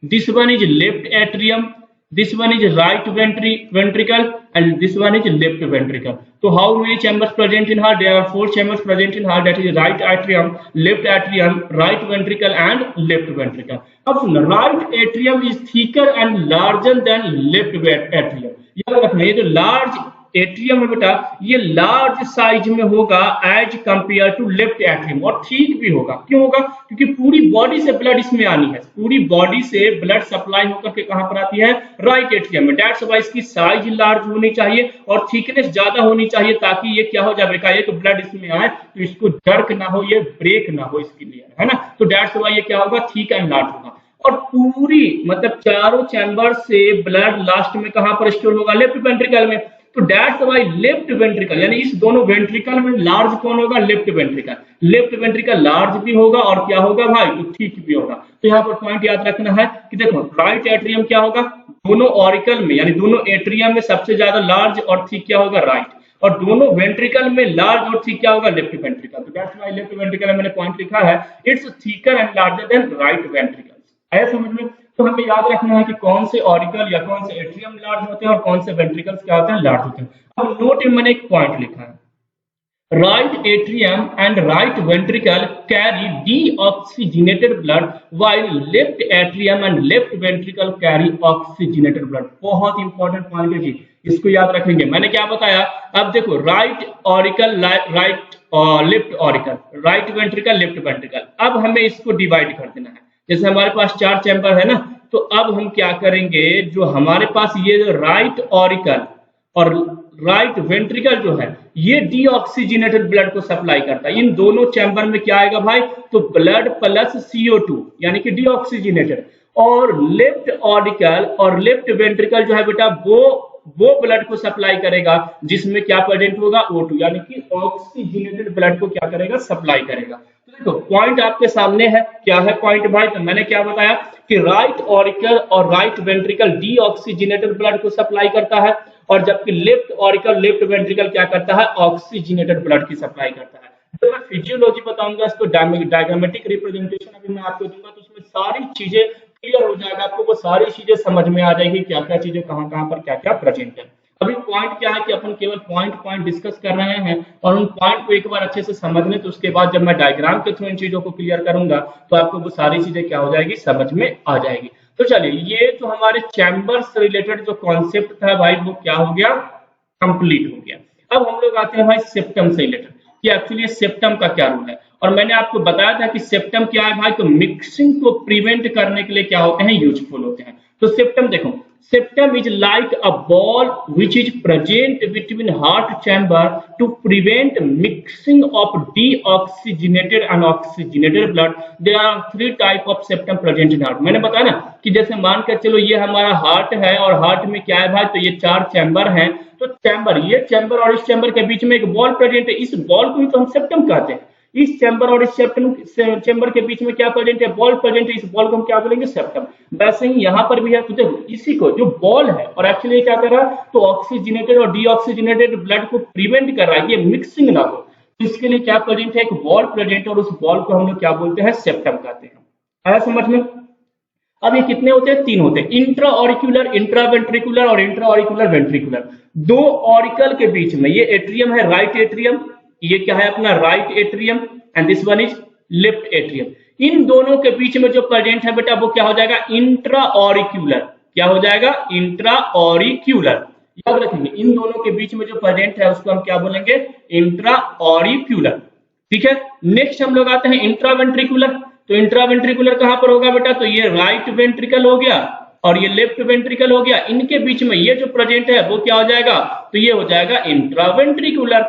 This one is left atrium. This one is right ventricle and this one is left ventricle. So how many chambers present in heart? There are 4 chambers present in heart, that is right atrium, left atrium, right ventricle and left ventricle. अब right atrium is thicker and larger than left atrium. याद रखना, ये जो large atrium है बेटा ये large size में होगा as compare to left atrium, और ठीक भी होगा। क्यों होगा, क्योंकि पूरी बॉडी से ब्लड इसमें आनी है, पूरी बॉडी से ब्लड सप्लाई होकर के कहां पर आती है, राइट एट्रियम में। दैट्स व्हाई इसकी साइज लार्ज होनी चाहिए और थिकनेस ज्यादा होनी चाहिए, ताकि ये क्या हो जाए, तो ब्लड इसमें आए तो इसको जर्क ना हो, ये ब्रेक ना हो इसके लिए, है ना। तो दैट्स व्हाई ये क्या होगा, थिक एंड लार्ज होगा। और पूरी मतलब चारों चैम्बर से ब्लड लास्ट में कहां पर स्टोर होगा, लेफ्ट वेंट्रिकल में। तो दैट्स व्हाई लेफ्ट वेंट्रिकल, यानी इस दोनों वेंट्रिकल में लार्ज कौन होगा, left ventricle. Left ventricle large भी होगा और क्या होगा भाई, तो ठीक भी होगा। तो यहाँ पर पॉइंट याद रखना है कि देखो राइट एट्रियम क्या होगा, दोनों ऑरिकल में यानी दोनों एट्रियम में सबसे ज्यादा लार्ज और ठीक क्या होगा, राइट, और दोनों वेंट्रिकल में लार्ज और ठीक क्या होगा, लेफ्ट वेंट्रिकल। तो दैट्स व्हाई लेफ्ट वेंट्रिकल में मैंने पॉइंट लिखा है, it's thicker and larger than right ventricle. आया समझ में। तो हमें याद रखना है कि कौन से ऑरिकल या कौन से एट्रियम लार्ज होते हैं और कौन से वेंट्रिकल्स क्या होते हैं, लार्ज होते हैं। अब नोट में मैंने एक पॉइंट लिखा है, right atrium and right ventricle carry deoxygenated blood while left atrium and left ventricle carry oxygenated blood। बहुत इंपॉर्टेंट पॉइंट है जी, इसको याद रखेंगे। मैंने क्या बताया, अब देखो right auricle, right left auricle, right ventricle, left ventricle. अब हमें इसको डिवाइड कर देना है। जैसे हमारे पास 4 चैम्बर है ना, तो अब हम क्या करेंगे, जो हमारे पास ये जो राइट ऑरिकल और राइट वेंट्रिकल जो है ये डीऑक्सीजनेटेड ब्लड को सप्लाई करता है। इन दोनों चैम्बर में क्या आएगा भाई, तो ब्लड प्लस CO2 यानी कि डीऑक्सीजनेटेड। और लेफ्ट ऑरिकल और लेफ्ट वेंट्रिकल जो है बेटा वो ब्लड को सप्लाई करेगा जिसमें क्या प्रेजेंट होगा, O2 यानी कि ऑक्सीजनेटेड ब्लड को क्या करेगा, सप्लाई करेगा। तो देखो पॉइंट आपके सामने है, क्या है पॉइंट भाई, तो मैंने क्या बताया कि राइट ऑरिकल और राइट वेंट्रिकल डीऑक्सीजनेटेड ब्लड को सप्लाई करता है और जबकि लेफ्ट ऑरिकल लेफ्ट वेंट्रिकल क्या करता है, ऑक्सीजनेटेड ब्लड की सप्लाई करता है। तो मैं फिजियोलॉजी बताऊंगा, इसको डायग्रामेटिक रिप्रेजेंटेशन अभी मैं आपको दूंगा, तो उसमें सारी चीजें क्लियर हो जाएगा, आपको वो सारी चीजें समझ में आ जाएगी, क्या क्या चीजें कहाँ कहाँ पर क्या क्या प्रेजेंट है। अभी पॉइंट क्या है कि अपन केवल पॉइंट डिस्कस कर रहे हैं और उन पॉइंट को एक बार अच्छे से समझ लें, तो उसके बाद जब मैं डायग्राम के थ्रू इन चीजों को क्लियर करूंगा तो आपको वो सारी चीजें क्या हो जाएगी, समझ में आ जाएगी। तो चलिए, ये जो हमारे चैम्बर से रिलेटेड जो कॉन्सेप्ट था भाई वो क्या हो गया, कंप्लीट हो गया। अब हम लोग आते हैं भाई सेप्टम से रिलेटेड कि एक्चुअली सेप्टम का क्या रोल है। और मैंने आपको बताया था कि सेप्टम क्या है भाई, तो मिक्सिंग को प्रिवेंट करने के लिए क्या होते हैं, यूजफुल होते हैं। तो सेप्टम देखो, septum is like a ball which is present between heart chamber to prevent mixing of deoxygenated and oxygenated blood. There are 3 type of septum present in heart. मैंने बताया ना कि जैसे मान कर चलो ये हमारा हार्ट है और हार्ट में क्या है भाई, तो ये 4 चैम्बर हैं। तो चैम्बर, ये चैम्बर और इस चैम्बर के बीच में एक बॉल प्रेजेंट है, इस बॉल को भी तो हम सेप्टम कहते हैं। इस चैम्बर और इस चैम्बर के बीच में क्या प्रेजेंट है, बॉल प्रेजेंट है, इस बॉल को हम क्या बोलेंगे, सेप्टम। वैसे ही यहाँ पर भी है, तो देखो इसी को जो बॉल है और एक्चुअली क्या कर रहा है, तो ऑक्सीजनेटेड और डीऑक्सीजनेटेड ब्लड को प्रिवेंट कर रहा है, ये मिक्सिंग ना हो, तो इसके लिए क्या प्रेजेंट है, एक बॉल प्रेजेंट है और उस बॉल को हम लोग क्या बोलते हैं, सेप्टम कहते हैं। आया समझ में। अब ये कितने होते हैं, 3 होते हैं, इंट्रा ऑरिक्यूलर, इंट्रावेंट्रिकुलर और इंट्रा ऑरिक्यूलर वेंट्रिकुलर। 2 ऑरिकल के बीच में, ये एट्रियम है, राइट एट्रियम, ये क्या है अपना right atrium and this one is left atrium. इन दोनों के बीच में जो प्रेजेंट है बेटा वो क्या हो जाएगा, इंट्रा ऑरिक्यूलर। क्या हो जाएगा, इंट्रा ऑरिक्यूलर। याद रखेंगे, इन दोनों के बीच में जो प्रेजेंट है उसको हम क्या बोलेंगे, इंट्रा ऑरिक्यूलर। ठीक है। नेक्स्ट हम लोग आते हैं इंट्रावेंट्रिकुलर। तो इंट्रावेंट्रिकुलर कहां पर होगा बेटा, तो ये राइट वेंट्रिकल हो गया और ये लेफ्ट वेंट्रिकल हो गया, इनके बीच में ये जो प्रेजेंट है वो क्या हो जाएगा, तो ये हो जाएगा इंट्रावेंट्रिकुलर।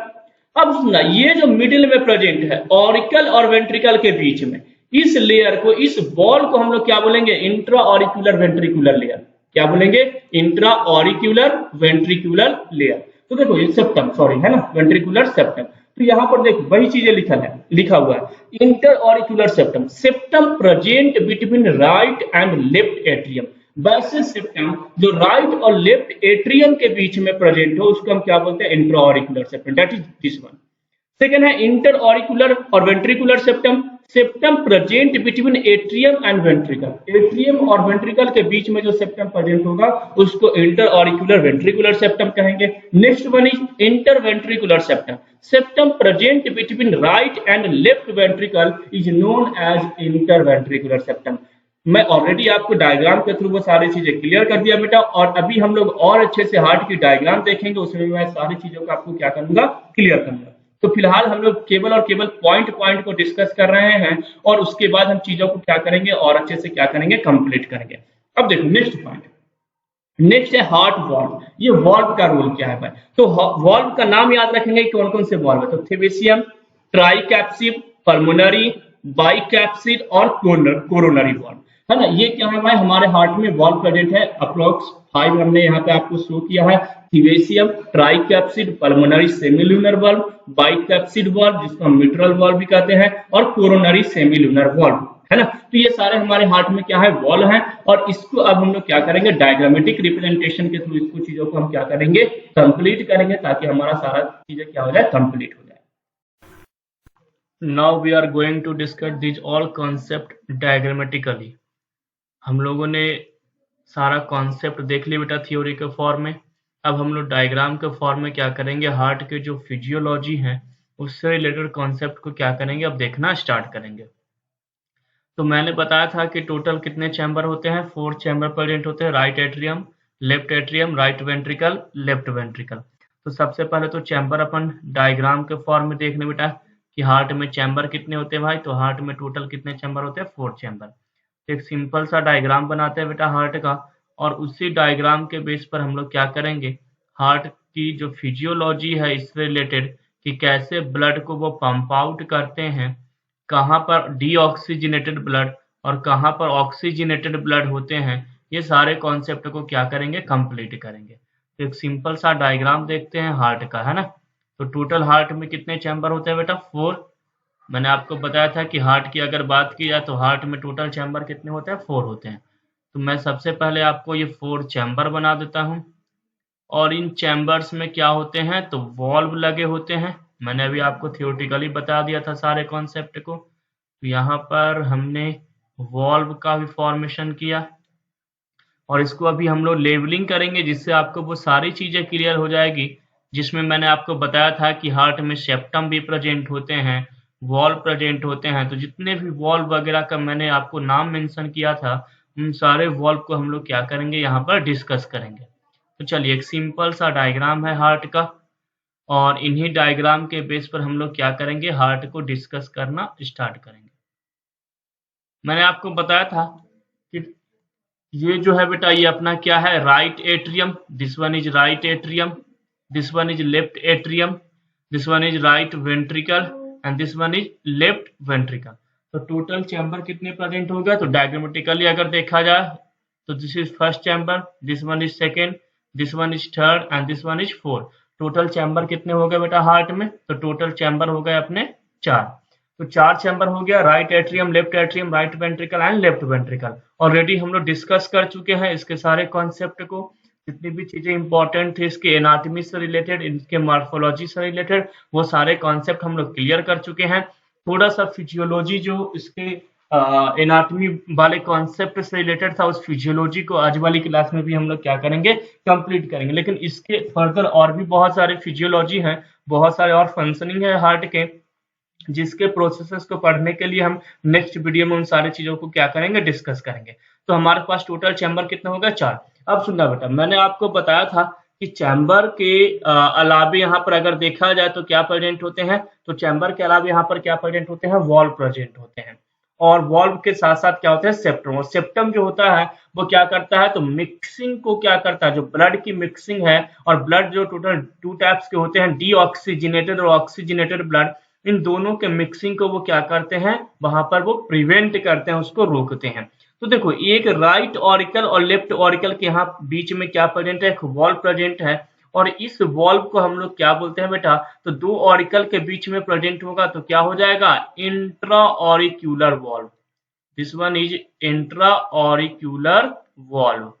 अब सुनना, ये जो मिडिल में प्रेजेंट है ऑरिकल और वेंट्रिकल के बीच में, इस लेयर को, इस बॉल को हम लोग क्या बोलेंगे, इंट्रा ऑरिक्यूलर वेंट्रिकुलर लेयर। क्या बोलेंगे, इंट्रा ऑरिक्यूलर वेंट्रिकुलर लेयर। तो देखो ये सेप्टम, सॉरी है ना, वेंट्रिकुलर सेप्टम। तो यहाँ पर देखो वही चीजें लिखा हुआ है, inter auricular septum, septum present between right and left atrium. वैसे सेप्टम जो राइट और लेफ्ट एट्रियम के बीच में प्रेजेंट हो उसको हम क्या बोलते हैं, intra auricular septum, that is this one. Second है इंटर ऑरिक्यूलर और ventricular septum, septum present between atrium and ventricle. Atrium और वेंट्रिकल के बीच में जो सेप्टम प्रेजेंट होगा उसको इंटर ऑरिक्यूलर वेंट्रिकुलर सेप्टम कहेंगे। Next one is inter ventricular septum, septum present between right and left ventricle is known as inter ventricular septum. मैं already आपको डायग्राम के थ्रू वो सारी चीजें क्लियर कर दिया बेटा, और अभी हम लोग और अच्छे से हार्ट की डायग्राम देखेंगे, उसमें मैं सारी चीजों को आपको क्या करूंगा, क्लियर करूंगा। तो फिलहाल हम लोग केवल और केवल पॉइंट को डिस्कस कर रहे हैं और उसके बाद हम चीजों को क्या करेंगे और अच्छे से क्या करेंगे, कंप्लीट करेंगे। अब देखो नेक्स्ट पॉइंट, नेक्स्ट है हार्ट वॉल्व। ये वॉल्व का रोल क्या है भाई, तो वॉल्व का नाम याद रखेंगे कौन कौन से वॉल्व है, तो थिवेसियम, ट्राइकैप्सिड, पल्मोनरी, बाइकैप्सिड और कोरोनरी वॉल्व, है ना। ये क्या है भाई, हमारे हार्ट में वॉल्व प्रेजेंट है, अप्रोक्स 5 हमने यहाँ पे आपको शो किया है, थिवेसियम, ट्राइकैप्सिड, pulmonary semilunar valve, bicuspid valve जिसको हम मिट्रल वॉल्व भी कहते हैं, और कोरोनरी सेमिल्यूनर वॉल्व, है ना। तो ये सारे हमारे हार्ट में क्या है, वॉल्व हैं, और इसको अब हम लोग क्या करेंगे, डायग्रामेटिक रिप्रेजेंटेशन के थ्रू इसको चीजों को हम क्या करेंगे, कंप्लीट करेंगे, ताकि हमारा सारा चीजें क्या हो जाए, कंप्लीट हो जाए। Now we are going to discuss these all concept diagrammatically. हम लोगों ने सारा कॉन्सेप्ट देख लिया बेटा थ्योरी के फॉर्म में। अब हम लोग डायग्राम के फॉर्म में क्या करेंगे, हार्ट के जो फिजियोलॉजी है उससे रिलेटेड कॉन्सेप्ट को क्या करेंगे, अब देखना स्टार्ट करेंगे। तो मैंने बताया था कि टोटल कितने चैम्बर होते हैं, 4 चैम्बर प्रेजेंट होते हैं, right atrium, left atrium, right ventricle, left ventricle. तो सबसे पहले तो चैम्बर अपन डायग्राम के फॉर्म में देखने बेटा कि हार्ट में चैम्बर कितने होते हैं भाई, तो हार्ट में टोटल कितने चैम्बर होते हैं, 4 चैम्बर। एक सिंपल सा डायग्राम बनाते हैं बेटा हार्ट का, और उसी डायग्राम के बेस पर हम लोग क्या करेंगे, हार्ट की जो फिजियोलॉजी है इससे रिलेटेड, कि कैसे ब्लड को वो पंप आउट करते हैं, कहाँ पर डीऑक्सीजनेटेड ब्लड और कहाँ पर ऑक्सीजनेटेड ब्लड होते हैं, ये सारे कॉन्सेप्ट को क्या करेंगे, कंप्लीट करेंगे। तो एक सिंपल सा डायग्राम देखते हैं हार्ट का, है ना। तो टोटल हार्ट में कितने चैम्बर होते हैं बेटा, 4। मैंने आपको बताया था कि हार्ट की अगर बात की जाए तो हार्ट में टोटल चैम्बर कितने होते हैं, 4 होते हैं। तो मैं सबसे पहले आपको ये 4 चैम्बर बना देता हूँ, और इन चैम्बर्स में क्या होते हैं, तो वॉल्व लगे होते हैं। मैंने अभी आपको थियोरेटिकली बता दिया था सारे कॉन्सेप्ट को। तो यहाँ पर हमने वॉल्व का भी फॉर्मेशन किया, और इसको अभी हम लोग लेवलिंग करेंगे, जिससे आपको वो सारी चीजें क्लियर हो जाएगी, जिसमें मैंने आपको बताया था कि हार्ट में सेप्टम भी प्रेजेंट होते हैं, वॉल्व प्रेजेंट होते हैं। तो जितने भी वॉल्व वगैरह का मैंने आपको नाम मेंशन किया था, उन सारे वॉल्व को हम लोग क्या करेंगे, यहाँ पर डिस्कस करेंगे। तो चलिए, एक सिंपल सा डायग्राम है हार्ट का, और इन्हीं डायग्राम के बेस पर हम लोग क्या करेंगे, हार्ट को डिस्कस करना स्टार्ट करेंगे। मैंने आपको बताया था कि ये जो है बेटा, ये अपना क्या है, right atrium, this one is right atrium, this one is left atrium, this one is right ventricle, and this one is left ventricle. तो टोटल चैम्बर कितने प्रेजेंट हो गए, तो डायग्रामेटिकली अगर देखा जाए तो this is first chamber, this one is second, this one is third, and this one is fourth. Total chamber कितने हो गए बेटा हार्ट में, तो टोटल चैम्बर हो गए अपने 4। तो 4 चैम्बर हो गया, right atrium, left atrium, right ventricle and left ventricle. Already हम लोग डिस्कस कर चुके हैं इसके सारे कॉन्सेप्ट को, जितनी भी चीजें इंपॉर्टेंट थे इसके एनाटॉमी से रिलेटेड, इनके मॉर्फोलॉजी से रिलेटेड, वो सारे कॉन्सेप्ट हम लोग क्लियर कर चुके हैं। थोड़ा सा फिजियोलॉजी जो इसके एनाटॉमी वाले कॉन्सेप्ट से रिलेटेड था, उस फिजियोलॉजी को आज वाली क्लास में भी हम लोग क्या करेंगे, कंप्लीट करेंगे। लेकिन इसके फर्दर और भी बहुत सारे फिजियोलॉजी हैं, बहुत सारे और फंक्शनिंग है हार्ट के, जिसके प्रोसेसेस को पढ़ने के लिए हम नेक्स्ट वीडियो में उन सारी चीजों को क्या करेंगे, डिस्कस करेंगे। तो हमारे पास टोटल चैम्बर कितने हो गए, 4। अब सुनना बेटा, मैंने आपको बताया था कि चैम्बर के अलावे यहाँ पर अगर देखा जाए तो क्या प्रेजेंट होते हैं, तो चैम्बर के अलावे यहाँ पर क्या प्रेजेंट होते हैं, वॉल्व प्रेजेंट होते हैं, और वॉल्व के साथ साथ क्या होता है, सेप्टम। और सेप्टम जो होता है वो क्या करता है, तो मिक्सिंग को क्या करता है, जो ब्लड की मिक्सिंग है, और ब्लड जो टोटल 2 टाइप्स के होते हैं, डीऑक्सीजनेटेड और ऑक्सीजनेटेड ब्लड, इन दोनों के मिक्सिंग को वो क्या करते हैं, वहां पर वो प्रिवेंट करते हैं, उसको रोकते हैं। तो देखो, एक राइट ऑरिकल और लेफ्ट ऑरिकल के यहाँ बीच में क्या प्रेजेंट है, एक वॉल्व प्रेजेंट है, और इस वॉल्व को हम लोग क्या बोलते हैं बेटा, तो 2 ऑरिकल के बीच में प्रेजेंट होगा तो क्या हो जाएगा, intra auricular valve. This one is intra auricular valve.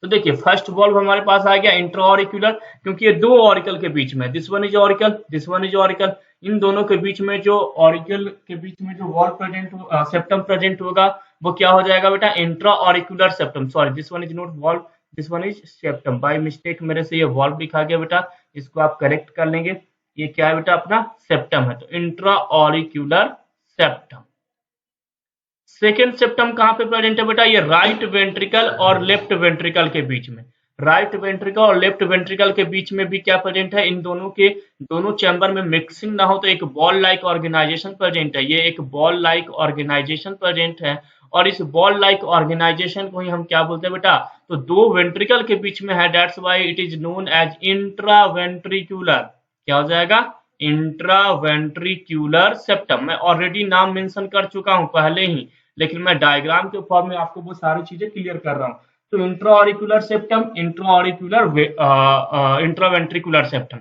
तो देखिए, फर्स्ट वॉल्व हमारे पास आ गया इंट्राऑरिक्यूलर, क्योंकि ये 2 ऑरिकल के बीच में, this one is auricle, this one is auricle, इन दोनों के बीच में जो ऑरिकल के बीच में जो वॉल्व प्रेजेंट हो, सेप्टम प्रेजेंट होगा, वो क्या हो जाएगा बेटा, intra auricular septum. Sorry, this one is not valve, this one is septum. By mistake मेरे से ये वॉल्व लिखा गया बेटा, इसको आप करेक्ट कर लेंगे। ये क्या है बेटा, अपना सेप्टम है, तो इंट्राऑरिक्यूलर सेप्टम। सेकेंड सेप्टम कहां पे प्रेजेंट है बेटा, ये राइट वेंट्रिकल और लेफ्ट वेंट्रिकल के बीच में। राइट वेंट्रिकल और लेफ्ट वेंट्रिकल के बीच में भी क्या प्रेजेंट है, इन दोनों के दोनों चैम्बर में मिक्सिंग ना हो तो एक बॉल लाइक ऑर्गेनाइजेशन प्रेजेंट है। ये एक बॉल लाइक ऑर्गेनाइजेशन प्रेजेंट है, और इस बॉल लाइक ऑर्गेनाइजेशन को ही हम क्या बोलते हैं बेटा, तो 2 वेंट्रिकल के बीच में है, that's why it is known as intraventricular. क्या हो जाएगा, इंट्रावेंट्रिकुलर सेप्टम। मैं ऑलरेडी नाम मेंशन कर चुका हूं पहले ही, लेकिन मैं डायग्राम के फॉर्म में आपको वो सारी चीजें क्लियर कर रहा हूं। तो इंट्राऑरिकुलर सेप्टम, इंट्राऑरिकुलर, इंट्रावेंट्रिकुलर सेप्टम।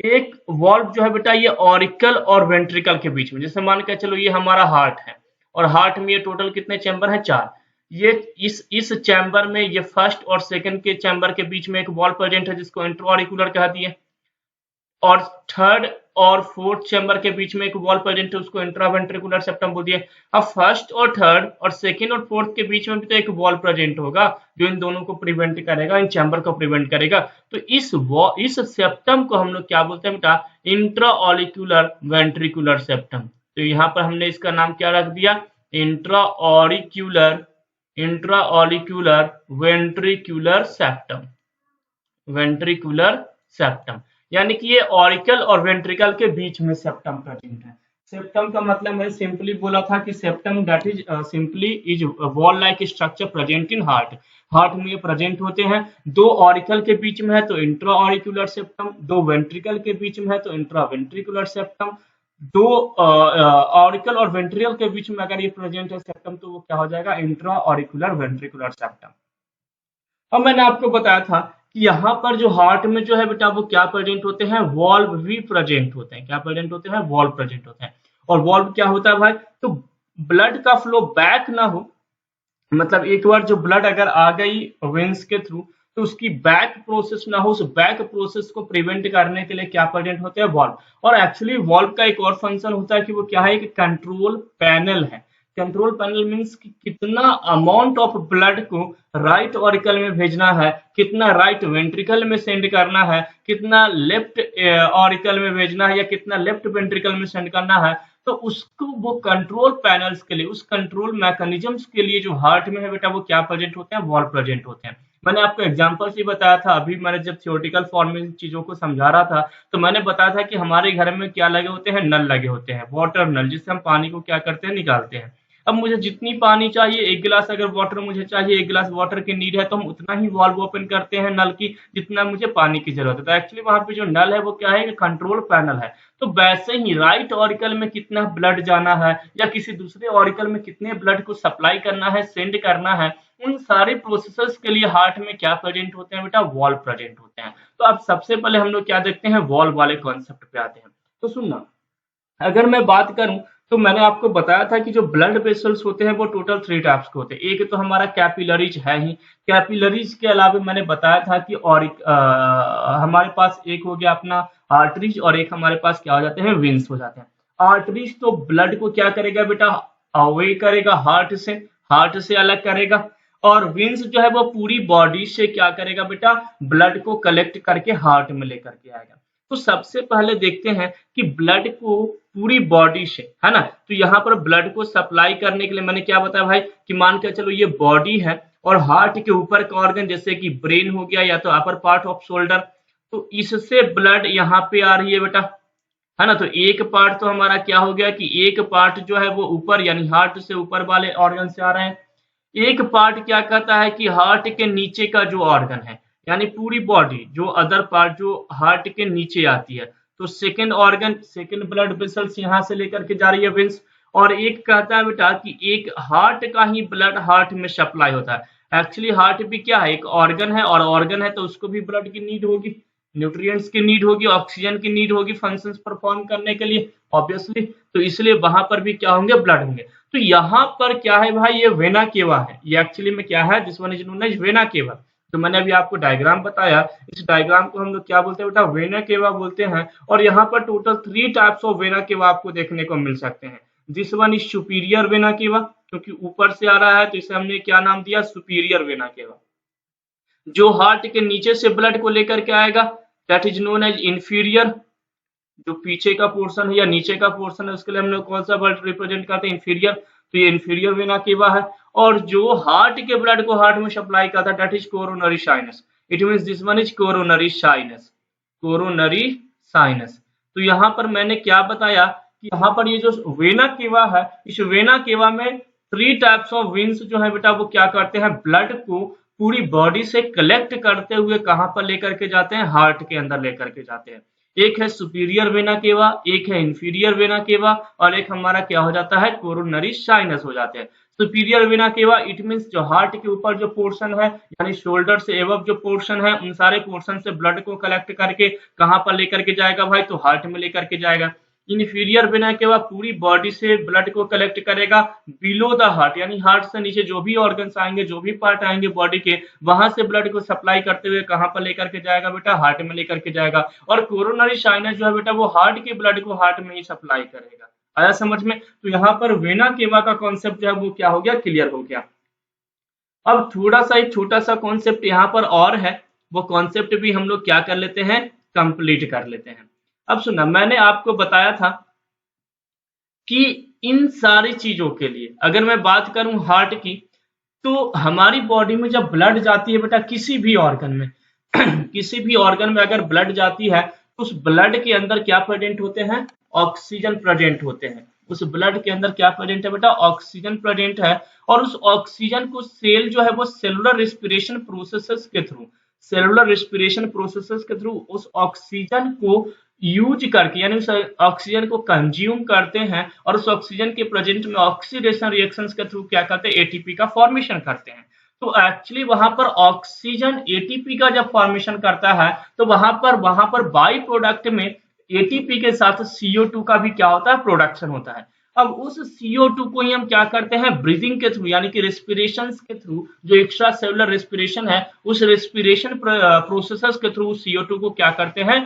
एक वॉल्व जो है बेटा, ये ऑरिकल और वेंट्रिकल के बीच में, जैसे मान के चलो ये हमारा हार्ट है, और हार्ट में ये टोटल कितने चैम्बर हैं, 4। ये इस चैम्बर में ये फर्स्ट और सेकंड के चैम्बर के बीच में एक वॉल्व प्रेजेंट है, जिसको इंट्राऑरिकुलर कहती है, और थर्ड और फोर्थ चैम्बर के बीच में एक वॉल प्रेजेंट है, उसको इंट्रावेंट्रिकुलर सेप्टम बोल दिया। अब फर्स्ट और थर्ड और सेकंड और फोर्थ के बीच में भी तो एक वॉल प्रेजेंट होगा, जो इन दोनों को प्रिवेंट करेगा, इन चैम्बर को प्रिवेंट करेगा। तो इस सेप्टम को हम लोग क्या बोलते हैं बेटा, इंट्राऑरिक्यूलर वेंट्रिकुलर सेप्टम। तो यहाँ पर हमने इसका नाम क्या रख दिया, इंट्राऑरिक्यूलर वेंट्रिकुलर सेप्टम, वेंट्रिकुलर सेप्टम। यानी कि ये ऑरिकल और वेंट्रिकल के बीच में सेप्टम प्रेजेंट है। सेप्टम का मतलब मैंने सिंपली बोला था कि septum that is simply is wall like structure present in heart. Heart में ये प्रेजेंट होते हैं। दो ऑरिकल के बीच में है तो इंट्रा ऑरिकुलर सेप्टम, दो वेंट्रिकल के बीच में है तो इंट्रा वेंट्रिकुलर सेप्टम, दो ऑरिकल और वेंट्रिकल के बीच में अगर ये प्रेजेंट है सेप्टम तो वो क्या हो जाएगा, इंट्रा ऑरिकुलर वेंट्रिकुलर सेप्टम। अब मैंने आपको बताया था कि यहाँ पर जो हार्ट में जो है बेटा वो क्या प्रेजेंट होते हैं, वॉल्व भी प्रेजेंट होते हैं। क्या प्रेजेंट होते हैं, वॉल्व प्रेजेंट होते हैं। और वॉल्व क्या होता है भाई, तो ब्लड का फ्लो बैक ना हो, मतलब एक बार जो ब्लड अगर आ गई वेंस के थ्रू तो उसकी बैक प्रोसेस ना हो, उस बैक प्रोसेस को प्रिवेंट करने के लिए क्या प्रेजेंट होते हैं, वॉल्व। और एक्चुअली वॉल्व का एक और फंक्शन होता है कि वो क्या है, एक कंट्रोल पैनल है। कंट्रोल पैनल मींस कि कितना अमाउंट ऑफ ब्लड को राइट ऑरिकल में भेजना है, कितना राइट वेंट्रिकल में सेंड करना है, कितना लेफ्ट ऑरिकल में भेजना है या कितना लेफ्ट वेंट्रिकल में सेंड करना है। तो उसको वो कंट्रोल पैनल्स के लिए, उस कंट्रोल मैकेनिज्म्स के लिए जो हार्ट में है बेटा वो क्या प्रेजेंट होते हैं, वॉल्व प्रेजेंट होते हैं। मैंने आपको एग्जांपल से बताया था, अभी मैंने जब थियोरेटिकल फॉर्म में इन चीजों को समझा रहा था तो मैंने बताया था कि हमारे घर में क्या लगे होते हैं, नल लगे होते हैं, वाटर नल, जिससे हम पानी को क्या करते हैं, निकालते हैं। अब मुझे जितनी पानी चाहिए, एक गिलास अगर वाटर मुझे चाहिए, एक गिलास वाटर की नीड है तो हम उतना ही वाल्व ओपन करते हैं नल की जितना मुझे पानी की जरूरत है। तो एक्चुअली वहां पे जो नल है वो क्या है, कंट्रोल पैनल है। तो वैसे ही राइट ऑरिकल में कितना ब्लड जाना है या किसी दूसरे ऑरिकल में कितने ब्लड को सप्लाई करना है, सेंड करना है, उन सारे प्रोसेसेस के लिए हार्ट में क्या प्रेजेंट होते हैं बेटा, वॉल्व प्रेजेंट होते हैं। तो अब सबसे पहले हम लोग क्या देखते हैं, वॉल्व वाले कॉन्सेप्ट पे आते हैं। तो सुनना, अगर मैं बात करूं तो मैंने आपको बताया था कि जो ब्लड वेसल्स होते हैं वो टोटल 3 टाइप्स के होते हैं। एक तो हमारा कैपिलरीज है ही, कैपिलरीज के अलावा मैंने बताया था कि और हमारे पास एक हो गया अपना आर्टरीज और एक हमारे पास क्या हो जाते हैं, वेन्स हो जाते हैं। आर्टरीज तो ब्लड को क्या करेगा बेटा, अवे करेगा हार्ट से अलग करेगा। और वेन्स जो है वो पूरी बॉडी से क्या करेगा बेटा, ब्लड को कलेक्ट करके हार्ट में लेकर के आएगा। तो सबसे पहले देखते हैं कि ब्लड को पूरी बॉडी से, है ना, तो यहाँ पर ब्लड को सप्लाई करने के लिए मैंने क्या बताया भाई कि मान के चलो ये बॉडी है और हार्ट के ऊपर का ऑर्गन जैसे कि ब्रेन हो गया या तो अपर पार्ट ऑफ शोल्डर, तो इससे ब्लड यहाँ पे आ रही है बेटा, है ना। तो एक पार्ट तो हमारा क्या हो गया कि एक पार्ट जो है वो ऊपर यानी हार्ट से ऊपर वाले ऑर्गन से आ रहे हैं। एक पार्ट क्या कहता है कि हार्ट के नीचे का जो ऑर्गन है, यानी पूरी बॉडी जो अदर पार्ट जो हार्ट के नीचे आती है, तो second organ, second blood vessels यहां से लेकर के जा रही है वेंस। और एक कहता है बेटा कि एक हार्ट का ही ब्लड हार्ट में सप्लाई होता है। एक्चुअली हार्ट भी क्या है, एक ऑर्गन है, और ऑर्गन है तो उसको भी ब्लड की नीड होगी, न्यूट्रिएंट्स की नीड होगी, ऑक्सीजन की नीड होगी फंक्शंस परफॉर्म करने के लिए ऑब्वियसली। तो इसलिए वहां पर भी क्या होंगे, ब्लड होंगे। तो यहाँ पर क्या है भाई, ये वेना केवा है, ये एक्चुअली में क्या है, this one is known as vena cava. तो मैंने अभी आपको डायग्राम बताया, इस डायग्राम को हम लोग क्या बोलते हैं बेटा, वेना केवा बोलते हैं। और यहाँ पर total 3 types of vena cava आपको देखने को मिल सकते हैं। This one is superior vena केवा, क्योंकि ऊपर से आ रहा है तो इसे हमने क्या नाम दिया, सुपीरियर वेना केवा। जो हार्ट के नीचे से ब्लड को लेकर के आएगा that is known as inferior, जो पीछे का पोर्शन है या नीचे का पोर्शन है उसके लिए हम लोग कौन सा ब्लड रिप्रेजेंट करते हैं, इंफीरियर। तो ये इंफीरियर वेना केवा है। और जो हार्ट के ब्लड को हार्ट में सप्लाई करता है that is coronary sinus. It means this one is coronary sinus, coronary sinus. तो यहाँ पर मैंने क्या बताया कि यहाँ पर ये जो वेना केवा है, इस वेना केवा में 3 टाइप्स ऑफ वेन्स जो है बेटा वो क्या करते हैं, ब्लड को पूरी बॉडी से कलेक्ट करते हुए कहां पर लेकर के जाते हैं, हार्ट के अंदर लेकर के जाते हैं। एक है सुपीरियर वेना केवा, एक है इंफीरियर वेना केवा, और एक हमारा क्या हो जाता है, कोरोनरी साइनस हो जाते हैं। सुपीरियर वेना केवा इट मींस जो हार्ट के ऊपर जो पोर्शन है यानी शोल्डर से एबव जो पोर्शन है उन सारे पोर्शन से ब्लड को कलेक्ट करके कहां पर लेकर के जाएगा भाई, तो हार्ट में लेकर के जाएगा। इन्फीरियर वेना केवा पूरी बॉडी से ब्लड को कलेक्ट करेगा बिलो द हार्ट, यानी हार्ट से नीचे जो भी ऑर्गन्स आएंगे, जो भी पार्ट आएंगे बॉडी के, वहां से ब्लड को सप्लाई करते हुए कहां पर लेकर के जाएगा बेटा, हार्ट में लेकर के जाएगा। और कोरोनरी साइनस जो है बेटा वो हार्ट के ब्लड को हार्ट में ही सप्लाई करेगा। आया समझ में। तो यहाँ पर वेना केवा का कॉन्सेप्ट जो है वो क्या हो गया, क्लियर हो गया। अब थोड़ा सा एक छोटा सा कॉन्सेप्ट यहाँ पर और है, वो कॉन्सेप्ट भी हम लोग क्या कर लेते हैं, कंप्लीट कर लेते हैं। अब सुना, मैंने आपको बताया था कि इन सारी चीजों के लिए अगर मैं बात करूं हार्ट की, तो हमारी बॉडी में जब ब्लड जाती है बेटा किसी भी ऑर्गन में किसी भी ऑर्गन में अगर ब्लड जाती है तो उस ब्लड के अंदर क्या प्रेजेंट होते हैं, ऑक्सीजन प्रेजेंट होते हैं। उस ब्लड के अंदर क्या प्रेजेंट है बेटा, ऑक्सीजन प्रेजेंट है। और उस ऑक्सीजन को सेल जो है वो सेलुलर रेस्पिरेशन प्रोसेसेस के थ्रू, सेलुलर रेस्पिरेशन प्रोसेसेस के थ्रू उस ऑक्सीजन को यूज करके, यानी उस ऑक्सीजन को कंज्यूम करते हैं और उस ऑक्सीजन के प्रेजेंट में ऑक्सीडेशन रिएक्शंस के थ्रू क्या करते हैं, एटीपी का फॉर्मेशन करते हैं। तो एक्चुअली वहां पर ऑक्सीजन एटीपी का जब फॉर्मेशन करता है तो वहां पर बाई प्रोडक्ट में एटीपी के साथ CO2 का भी क्या होता है, प्रोडक्शन होता है। अब उस CO2 को ही हम क्या करते हैं, ब्रीदिंग के थ्रू यानी कि रेस्पिरेशन के थ्रू, जो एक्स्ट्रा सेलुलर रेस्पिरेशन है, उस रेस्पिरेशन प्रोसेसेस के थ्रू CO2 को क्या करते हैं,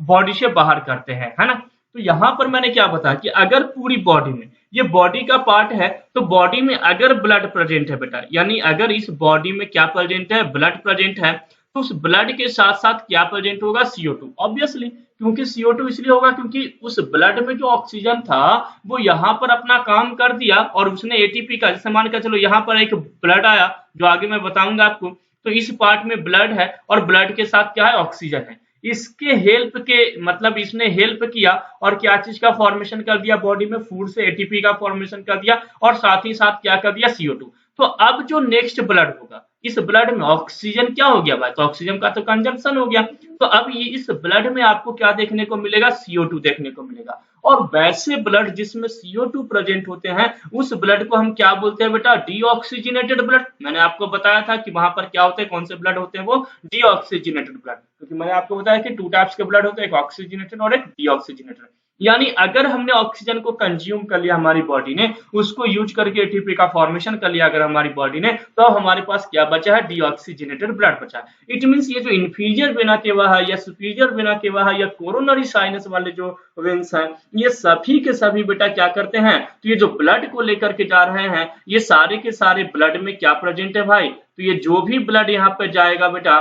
बॉडी से बाहर करते हैं, है ना। तो यहाँ पर मैंने क्या बताया कि अगर पूरी बॉडी में, ये बॉडी का पार्ट है, तो बॉडी में अगर ब्लड प्रेजेंट है बेटा, यानी अगर इस बॉडी में क्या प्रेजेंट है, ब्लड प्रेजेंट है, तो उस ब्लड के साथ साथ क्या प्रेजेंट होगा, CO2 ऑब्वियसली। क्योंकि CO2 इसलिए होगा क्योंकि उस ब्लड में जो ऑक्सीजन था वो यहाँ पर अपना काम कर दिया और उसने एटीपी का, जैसे मान कर चलो यहाँ पर एक ब्लड आया जो आगे मैं बताऊंगा आपको, तो इस पार्ट में ब्लड है और ब्लड के साथ क्या है, ऑक्सीजन है। इसके हेल्प के मतलब इसने हेल्प किया और क्या चीज का फॉर्मेशन कर दिया, बॉडी में फूड से एटीपी का फॉर्मेशन कर दिया और साथ ही साथ क्या कर दिया, CO2। तो अब जो नेक्स्ट ब्लड होगा, इस ब्लड में ऑक्सीजन क्या हो गया भाई, तो ऑक्सीजन का तो कंजम्पशन हो गया। तो अब ये इस ब्लड में आपको क्या देखने को मिलेगा, CO2 देखने को मिलेगा। और वैसे ब्लड जिसमें CO2 प्रेजेंट होते हैं उस ब्लड को हम क्या बोलते हैं बेटा, डीऑक्सीजनेटेड ब्लड। मैंने आपको बताया था कि वहां पर क्या होते हैं, कौन से ब्लड होते हैं, वो डीऑक्सीजनेटेड ब्लड। क्योंकि मैंने आपको बताया कि 2 टाइप्स के ब्लड होते हैं, एक ऑक्सीजनेटेड और एक डीऑक्सीजनेटेड। यानी अगर हमने ऑक्सीजन को कंज्यूम कर लिया हमारी बॉडी ने, उसको यूज करके एटीपी का फॉर्मेशन कर लिया अगर हमारी बॉडी ने, तो हमारे पास क्या बचा है, डीऑक्सीजनेटेड ब्लड बचा है। इट मींस ये जो इंफीरियर वेना केवा है या सुपीरियर वेना केवा है या कोरोनरी साइनस वाले जो वेन्स हैं, ये सभी के सभी बेटा क्या करते हैं, तो ये जो ब्लड को लेकर के जा रहे हैं, ये सारे के सारे ब्लड में क्या प्रेजेंट है भाई, तो ये जो भी ब्लड यहाँ पे जाएगा बेटा,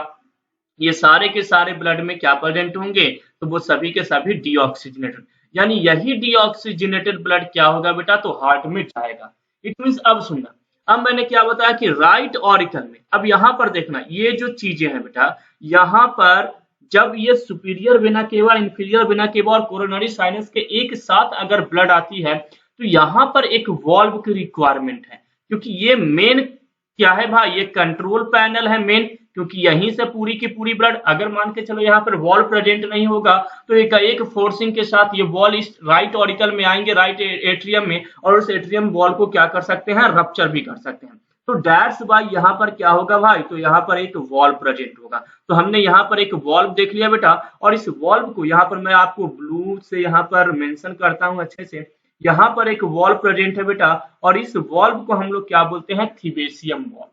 ये सारे के सारे ब्लड में क्या प्रेजेंट होंगे, तो वो सभी के सभी डीऑक्सीजनेटेड। यानी यही डीऑक्सीजनेटेड ब्लड क्या होगा बेटा, तो हार्ट में जाएगा। इट मींस अब सुनना, अब मैंने क्या बताया कि राइट ऑरिकल में, अब यहां पर देखना ये जो चीजें हैं बेटा, यहां पर जब ये सुपीरियर वेना केवा, इंफीरियर वेना केवा और कोरोनरी साइनस के एक साथ अगर ब्लड आती है, तो यहां पर एक वॉल्व की रिक्वायरमेंट है। क्योंकि ये मेन क्या है भाई, ये कंट्रोल पैनल है मेन, क्योंकि यहीं से पूरी की पूरी ब्लड, अगर मान के चलो यहाँ पर वॉल प्रेजेंट नहीं होगा तो एक फोर्सिंग के साथ ये वॉल इस राइट ऑरिकल में आएंगे, राइट एट्रियम में, और उस एट्रियम वॉल को क्या कर सकते हैं, रप्चर भी कर सकते हैं। तो दैट्स वाई यहाँ पर क्या होगा भाई, तो यहाँ पर एक वॉल्व प्रेजेंट होगा। तो हमने यहाँ पर एक वॉल्व देख लिया बेटा, और इस वॉल्व को यहाँ पर मैं आपको ब्लू से यहाँ पर मेंशन करता हूँ अच्छे से, यहाँ पर एक वॉल्व प्रेजेंट है बेटा, और इस वॉल्व को हम लोग क्या बोलते हैं, थिबेसियम वॉल्व,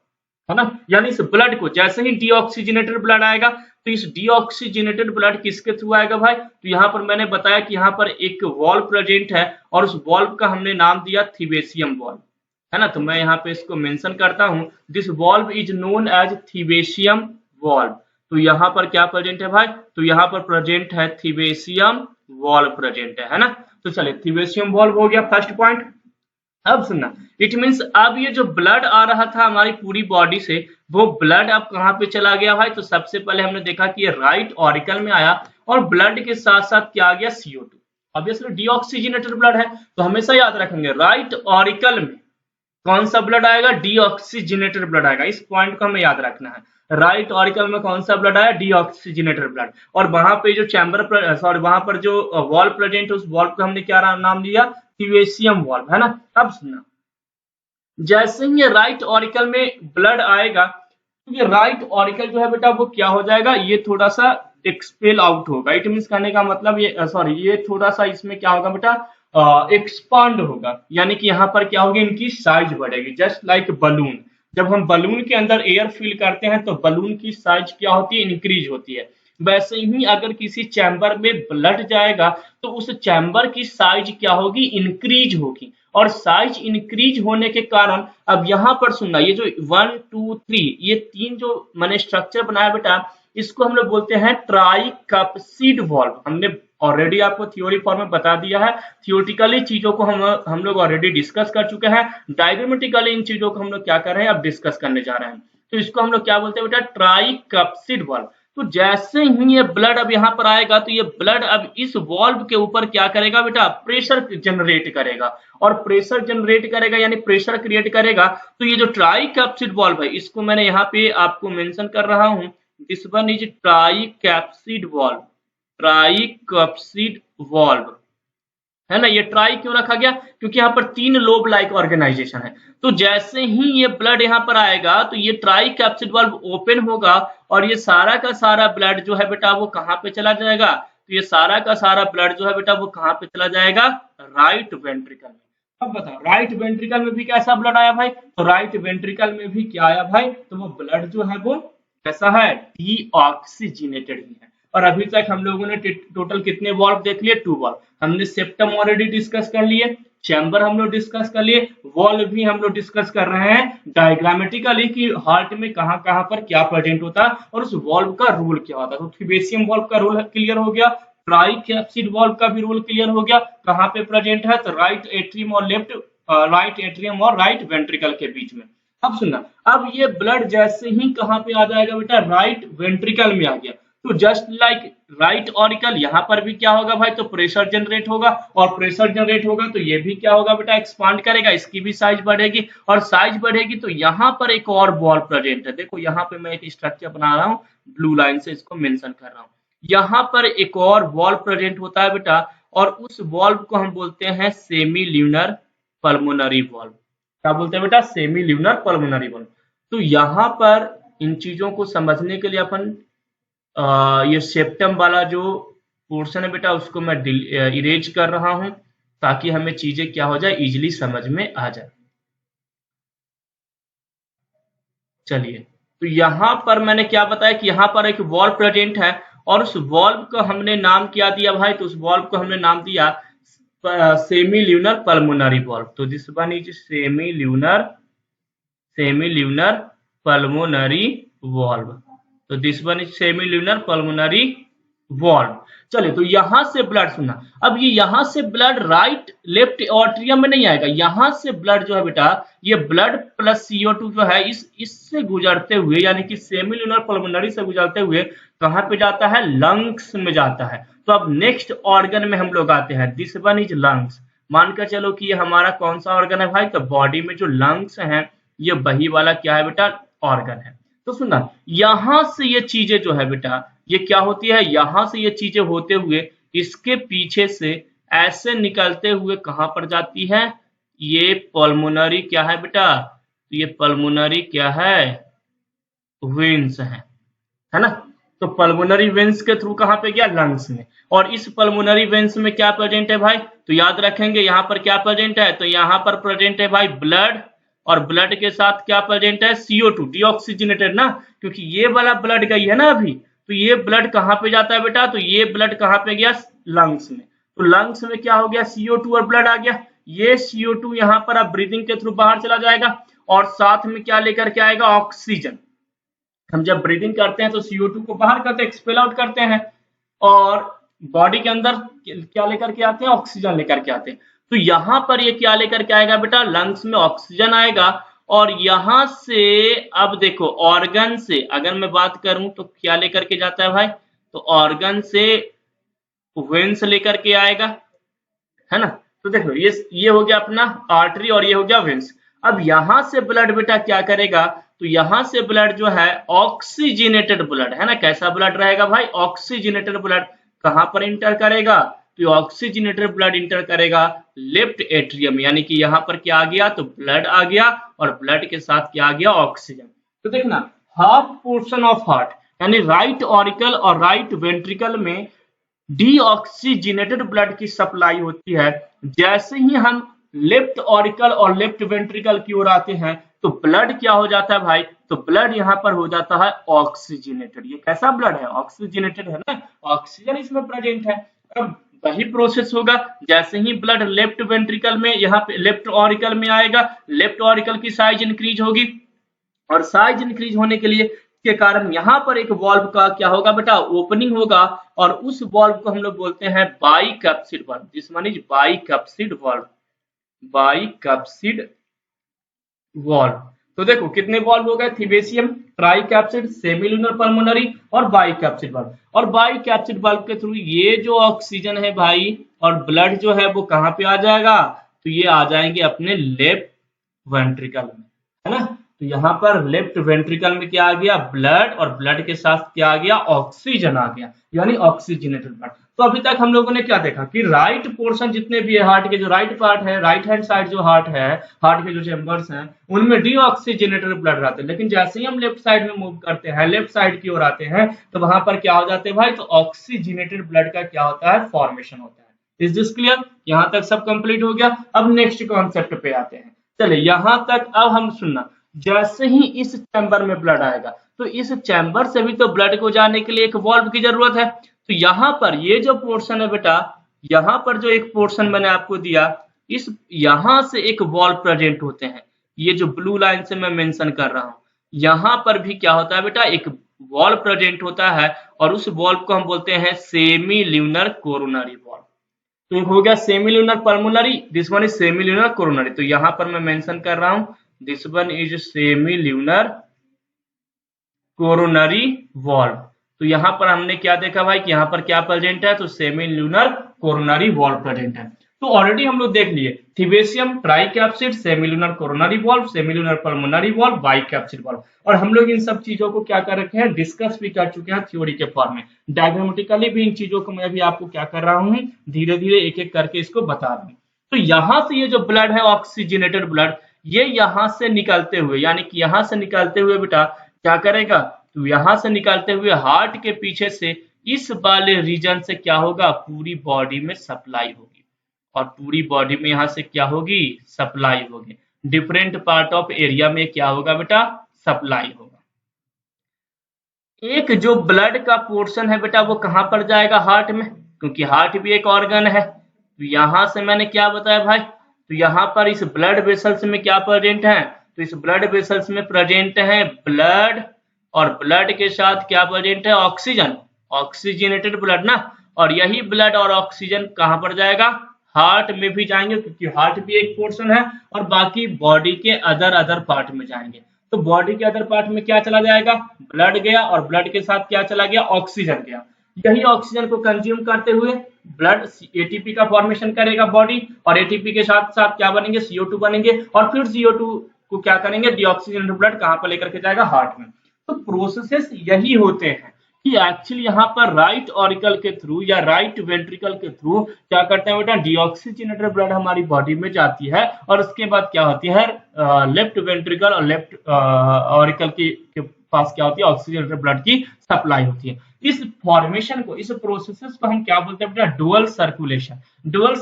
है ना। यानी इस ब्लड को जैसे ही डीऑक्सीजनेटेड ब्लड आएगा, तो इस डीऑक्सीजनेटेड ब्लड किसके थ्रू आएगा भाई, तो यहाँ पर मैंने बताया कि यहाँ पर एक वॉल्व प्रेजेंट है और उस वॉल्व का हमने नाम दिया थिबेसियम वॉल्व, है ना। तो मैं यहाँ पे इसको मेंशन करता हूँ, this valve is known as thebesian valve. तो यहाँ पर क्या प्रेजेंट है भाई, तो यहाँ पर प्रेजेंट है थिबेसियम वॉल्व प्रेजेंट है ना। तो चलिए थिबेसियम वॉल्व हो गया फर्स्ट पॉइंट। अब सुनना, इट मींस अब ये जो ब्लड आ रहा था हमारी पूरी बॉडी से, वो ब्लड अब कहाँ पे चला गया भाई, तो सबसे पहले हमने देखा कि ये राइट ऑरिकल में आया और ब्लड के साथ साथ क्या आ गया, CO2। ऑब्वियसली डीऑक्सीजनेटेड ब्लड है, तो हमेशा याद रखेंगे राइट ऑरिकल में कौन सा ब्लड आएगा, डीऑक्सीजनेटेड ब्लड आएगा। इस पॉइंट को हमें याद रखना है, राइट ऑरिकल में कौन सा ब्लड आया, डीऑक्सीजनेटेड ब्लड। और वहां पे जो चैम्बर सॉरी वहां पर जो वॉल्व प्रेजेंट है, उस वॉल्व को हमने क्या नाम दिया, थिबेसियम वॉल्व, है ना। अब सुनना, जैसे ही ये राइट ऑरिकल में ब्लड आएगा, तो ये राइट ऑरिकल जो है बेटा वो क्या हो जाएगा, ये थोड़ा सा एक्सपेल आउट होगा। इट मींस कहने का मतलब ये सॉरी ये थोड़ा सा इसमें क्या होगा बेटा, एक्सपांड होगा, यानी कि यहाँ पर क्या होगी, इनकी साइज बढ़ेगी। जस्ट लाइक बलून, जब हम बलून के अंदर एयर फिल करते हैं तो बलून की साइज क्या होती है, इंक्रीज होती है। वैसे ही अगर किसी चैम्बर में ब्लड जाएगा तो उस चैम्बर की साइज क्या होगी, इंक्रीज होगी। और साइज इंक्रीज होने के कारण अब यहाँ पर सुनना, ये जो 1 2 3 ये 3 जो मैंने स्ट्रक्चर बनाया बेटा, इसको हम लोग बोलते हैं ट्राइकप्सिड वॉल्व। हमने ऑलरेडी आपको थ्योरी फॉर्म में बता दिया है, थियोरेटिकली चीजों को हम लोग ऑलरेडी डिस्कस कर चुके हैं, डायग्रामेटिकली इन चीजों को हम लोग क्या कर रहे हैं, अब डिस्कस करने जा रहे हैं। तो इसको हम लोग क्या बोलते हैं बेटा, ट्राइकप्सिड वॉल्व। तो जैसे ही ये ब्लड अब यहाँ पर आएगा तो ये ब्लड अब इस वॉल्व के ऊपर क्या करेगा बेटा, प्रेशर जनरेट करेगा, और प्रेशर जनरेट करेगा यानी प्रेशर क्रिएट करेगा। तो ये जो ट्राई कैप्सिड वॉल्व है इसको मैंने यहाँ पे आपको मेंशन कर रहा हूँ, this one is try capsid valve, try capsid valve है ना। ये ट्राई क्यों रखा गया, क्योंकि यहाँ पर 3 लोब लाइक ऑर्गेनाइजेशन है। तो जैसे ही ये ब्लड यहाँ पर आएगा तो ये ट्राई कैप्सिड वाल्व ओपन होगा और ये सारा का सारा ब्लड जो है बेटा वो कहाँ पे चला जाएगा, तो ये सारा का सारा ब्लड जो है बेटा वो कहाँ पे चला जाएगा, राइट वेंट्रिकल में। अब बताओ राइट वेंट्रिकल में भी कैसा ब्लड आया भाई, तो राइट वेंट्रिकल में भी क्या आया भाई, तो वो ब्लड जो है वो कैसा है, डीऑक्सीजनेटेड ही है। और अभी तक हम लोगों ने टोटल कितने वॉल्व देख लिए, 2 वॉल्व। हमने सेप्टम ऑलरेडी डिस्कस कर लिए, चैम्बर हम लोग डिस्कस कर लिए, वॉल्व भी हम लोग डिस्कस कर रहे हैं डायग्रामेटिकली कि हार्ट में कहां कहां पर क्या प्रेजेंट होता है और उस वॉल्व का रोल क्या होता है। तो थिबेसियम वॉल्व का रोल क्लियर हो गया, ट्राई कैप्सिड वॉल्व का भी रोल क्लियर हो गया, कहां पे प्रेजेंट है, तो राइट एट्रियम और लेफ्ट, राइट एट्रियम और राइट वेंट्रिकल के बीच में। अब सुनना, अब ये ब्लड जैसे ही कहां पे आ जाएगा बेटा, राइट वेंट्रिकल में आ गया, तो जस्ट लाइक राइट ऑरिकल यहाँ पर भी क्या होगा भाई, तो प्रेशर जनरेट होगा, और प्रेशर जनरेट होगा तो ये भी क्या होगा बेटा, एक्सपांड करेगा, इसकी भी साइज बढ़ेगी, और साइज बढ़ेगी तो यहाँ पर एक और बॉल प्रेजेंट है। देखो यहाँ पे मैं एक स्ट्रक्चर बना रहा हूँ, ब्लू लाइन से इसको मेंशन कर रहा हूँ। यहाँ पर एक और बॉल प्रेजेंट होता है बेटा, और उस वॉल्व को हम बोलते हैं सेमी ल्यूनर पल्मोनरी वॉल्व। क्या बोलते हैं बेटा, सेमी ल्यूनर पल्मोनरी वॉल्व। तो यहाँ पर इन चीजों को समझने के लिए अपन ये सेप्टम वाला जो पोर्शन है बेटा उसको मैं इरेज कर रहा हूं ताकि हमें चीजें क्या हो जाए, इजीली समझ में आ जाए। चलिए, तो यहां पर मैंने क्या बताया कि यहां पर एक वॉल्व प्रेजेंट है और उस वॉल्व को हमने नाम क्या दिया भाई, तो उस वॉल्व को हमने नाम दिया सेमी ल्यूनर पल्मोनरी वॉल्व। तो this one is semi lunar pulmonary valve. तो this one is semi lunar pulmonary valve. चलिए, तो यहां से ब्लड सुनना, अब ये यहां से ब्लड राइट लेफ्ट ऑर्ट्रियम में नहीं आएगा, यहां से ब्लड जो है बेटा, ये ब्लड प्लस CO2 जो है इससे गुजरते हुए यानी कि सेमी ल्यूनर पल्मोनरी से गुजरते हुए कहां पे जाता है, लंग्स में जाता है। तो अब नेक्स्ट ऑर्गन में हम लोग आते हैं, दिस वन इज लंग्स। मानकर चलो कि ये हमारा कौन सा ऑर्गन है भाई, तो बॉडी में जो लंग्स हैं ये वही वाला क्या है बेटा, ऑर्गन है। तो सुनना, यहां से ये चीजें जो है बेटा ये क्या होती है, यहां से ये चीजें होते हुए इसके पीछे से ऐसे निकलते हुए कहां पर जाती है, ये पल्मोनरी क्या है बेटा, तो ये पल्मोनरी क्या है, वेन्स है ना। तो पल्मोनरी वेन्स के थ्रू कहां पे गया, लंग्स में। और इस पल्मोनरी वेन्स में क्या प्रेजेंट है भाई, तो याद रखेंगे यहाँ पर क्या प्रेजेंट है, तो यहाँ पर प्रेजेंट है भाई ब्लड, और ब्लड के साथ क्या प्रेजेंट है, CO2 डीऑक्सीजनेटेड ना, क्योंकि ये वाला ब्लड गई है ना अभी, तो ये ब्लड कहां पे जाता है बेटा, तो ये ब्लड कहां पे गया, लंग्स में। तो लंग्स में क्या हो गया, CO2 और ब्लड आ गया, ये CO2 यहाँ पर अब ब्रीदिंग के थ्रू बाहर चला जाएगा, और साथ में क्या लेकर के आएगा, ऑक्सीजन। हम जब ब्रीदिंग करते हैं तो CO2 को बाहर करते हैं, एक्सपेल आउट करते हैं, और बॉडी के अंदर क्या लेकर के आते हैं, ऑक्सीजन लेकर के आते हैं। तो यहाँ पर ये क्या लेकर के आएगा बेटा, लंग्स में ऑक्सीजन आएगा, और यहां से अब देखो ऑर्गन से अगर मैं बात करूं तो क्या लेकर के जाता है भाई, तो ऑर्गन से वेन्स लेकर के आएगा, है ना। तो देखो ये हो गया अपना आर्टरी और ये हो गया वेन्स। अब यहां से ब्लड बेटा क्या करेगा, तो यहां से ब्लड जो है ऑक्सीजनेटेड ब्लड है ना, कैसा ब्लड रहेगा भाई, ऑक्सीजनेटेड ब्लड कहां पर इंटर करेगा, तो ऑक्सीजनेटेड ब्लड इंटर करेगा लेफ्ट एट्रियम, यानी कि यहाँ पर क्या आ गया, तो ब्लड आ गया, और ब्लड के साथ क्या आ गया, ऑक्सीजन। तो देखना, हाफ पोर्शन ऑफ हार्ट यानी राइट ऑरिकल और राइट वेंट्रिकल में डीऑक्सीजनेटेड ब्लड की सप्लाई होती है। जैसे ही हम लेफ्ट ऑरिकल और लेफ्ट वेंट्रिकल की ओर आते हैं तो ब्लड क्या हो जाता है भाई, तो ब्लड यहाँ पर हो जाता है ऑक्सीजनेटेड। ये कैसा ब्लड है, ऑक्सीजनेटेड है ना, ऑक्सीजन इसमें प्रेजेंट है। अब वही प्रोसेस होगा, जैसे ही ब्लड लेफ्ट वेंट्रिकल में यहाँ पे लेफ्ट ऑरिकल में आएगा, लेफ्ट ऑरिकल की साइज इंक्रीज होगी, और साइज इंक्रीज होने के लिए के कारण यहाँ पर एक वॉल्व का क्या होगा बेटा, ओपनिंग होगा, और उस वॉल्व को हम लोग बोलते हैं bicuspid valve. This one is bicuspid valve, bicuspid valve. तो देखो कितने वॉल्व हो गए, thebesian tricuspid, semilunar pulmonary और बाई कैप्सिड बल्ब। और बाई कैप्सिड बल्ब के थ्रू ये जो ऑक्सीजन है भाई और ब्लड जो है वो कहाँ पे आ जाएगा, तो ये आ जाएंगे अपने लेफ्ट वेंट्रिकल में, है ना। तो यहाँ पर लेफ्ट वेंट्रिकल में क्या आ गया, ब्लड, और ब्लड के साथ क्या आ गया, ऑक्सीजन आ गया, यानी ऑक्सीजनेटेड ब्लड। तो अभी तक हम लोगों ने क्या देखा कि राइट पोर्शन जितने भी है हार्ट के, जो राइट पार्ट है, राइट हैंड साइड जो हार्ट है, हार्ट के जो चैम्बर्स हैं उनमें डीऑक्सीजनेटेड ब्लड रहते हैं। लेकिन जैसे ही हम लेफ्ट साइड में मूव करते हैं, लेफ्ट साइड की ओर आते हैं, तो वहां पर क्या हो जाते हैं भाई, तो ऑक्सीजनेटेड ब्लड का क्या होता है, फॉर्मेशन होता है। Is this clear? यहाँ तक सब कंप्लीट हो गया। अब नेक्स्ट कॉन्सेप्ट पे आते हैं। चलिए यहां तक अब हम सुनना, जैसे ही इस चैम्बर में ब्लड आएगा तो इस चैम्बर से भी तो ब्लड को जाने के लिए एक वॉल्व की जरूरत है। तो यहाँ पर ये जो पोर्शन है बेटा, यहाँ पर जो एक पोर्शन मैंने आपको दिया, इस यहां से एक वॉल्व प्रेजेंट होते हैं। ये जो ब्लू लाइन से मैं मेंशन कर रहा हूं, यहाँ पर भी क्या होता है बेटा, एक वॉल्व प्रेजेंट होता है और उस वॉल्व को हम बोलते हैं सेमी ल्यूनर कोरोनरी वॉल्व। तो एक हो गया सेमील्यूनर pulmonary, this one is सेमील्यूनर coronary. तो यहां पर मैं मेंशन कर रहा हूं this one is सेमील्यूनर coronary valve. तो यहां पर हमने क्या देखा भाई कि यहां पर क्या प्रेजेंट है, तो सेमील्यूनर कोरोनरी वॉल्व प्रेजेंट है। तो ऑलरेडी हम लोग देख लिए thebesian, tricuspid, semilunar coronary valve, semilunar pulmonary valve, bicuspid valve. और हम लोग इन सब चीजों को क्या कर रखे हैं, डिस्कस भी कर चुके हैं थ्योरी के फॉर्म में। डायग्रामेटिकली भी इन चीजों को मैं भी आपको क्या कर रहा हूं, धीरे धीरे एक एक करके इसको बता रहा हूं। तो यहां से ये जो ब्लड है ऑक्सीजनेटेड ब्लड, ये यहां से निकलते हुए, यानी कि यहां से निकलते हुए बेटा क्या करेगा, तो यहां से निकलते हुए हार्ट के पीछे से इस वाले रीजन से क्या होगा, पूरी बॉडी में सप्लाई होगी। और पूरी बॉडी में यहां से क्या होगी, सप्लाई होगी। डिफरेंट पार्ट ऑफ एरिया में क्या होगा बेटा, सप्लाई होगा। एक जो ब्लड का पोर्शन है बेटा वो कहां पर जाएगा, हार्ट में, क्योंकि हार्ट भी एक ऑर्गन है। तो यहां से मैंने क्या बताया भाई, तो यहां पर इस ब्लड वेसल्स में क्या प्रेजेंट है, तो इस ब्लड वेसल्स में प्रेजेंट है ब्लड, और ब्लड के साथ क्या प्रेजेंट है, ऑक्सीजन, ऑक्सीजनेटेड ब्लड ना। और यही ब्लड और ऑक्सीजन कहां पर जाएगा, हार्ट में भी जाएंगे, क्योंकि हार्ट भी एक पोर्शन है, और बाकी बॉडी के अदर पार्ट में जाएंगे। तो बॉडी के अदर पार्ट में क्या चला जाएगा, ब्लड गया, और ब्लड के साथ क्या चला गया, ऑक्सीजन गया। यही ऑक्सीजन को कंज्यूम करते हुए ब्लड एटीपी का फॉर्मेशन करेगा बॉडी, और एटीपी के साथ साथ क्या बनेंगे, CO2 बनेंगे, और फिर CO2 को क्या करेंगे, डीऑक्सीजनेटेड ब्लड कहां पर लेकर के जाएगा, हार्ट में। तो प्रोसेसेस यही होते हैं कि एक्चुअली यहाँ पर राइट ऑरिकल के थ्रू या राइट वेंट्रिकल के थ्रू क्या करते हैं बेटा, डीऑक्सीजनेटेड ब्लड हमारी बॉडी में जाती है, और उसके बाद क्या होती है, लेफ्ट वेंट्रिकल और लेफ्ट ऑरिकल के पास क्या होती है, ऑक्सीजनेटेड ब्लड की सप्लाई होती है। इस फॉर्मेशन को, इस प्रोसेसेस को हम क्या बोलते हैं बेटा, डुअल सर्कुलेशन। डुअल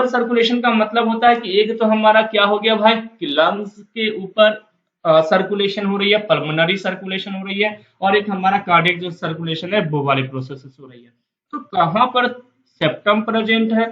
सर्कुलेशन का मतलब होता है कि एक तो हमारा क्या हो गया भाई कि लंग्स के ऊपर सर्कुलेशन हो रही है, पल्मोनरी सर्कुलेशन हो रही है, और एक हमारा कार्डियक जो सर्कुलेशन है वो वाली प्रोसेसेस हो रही है। तो कहां पर सेप्टम प्रेजेंट है,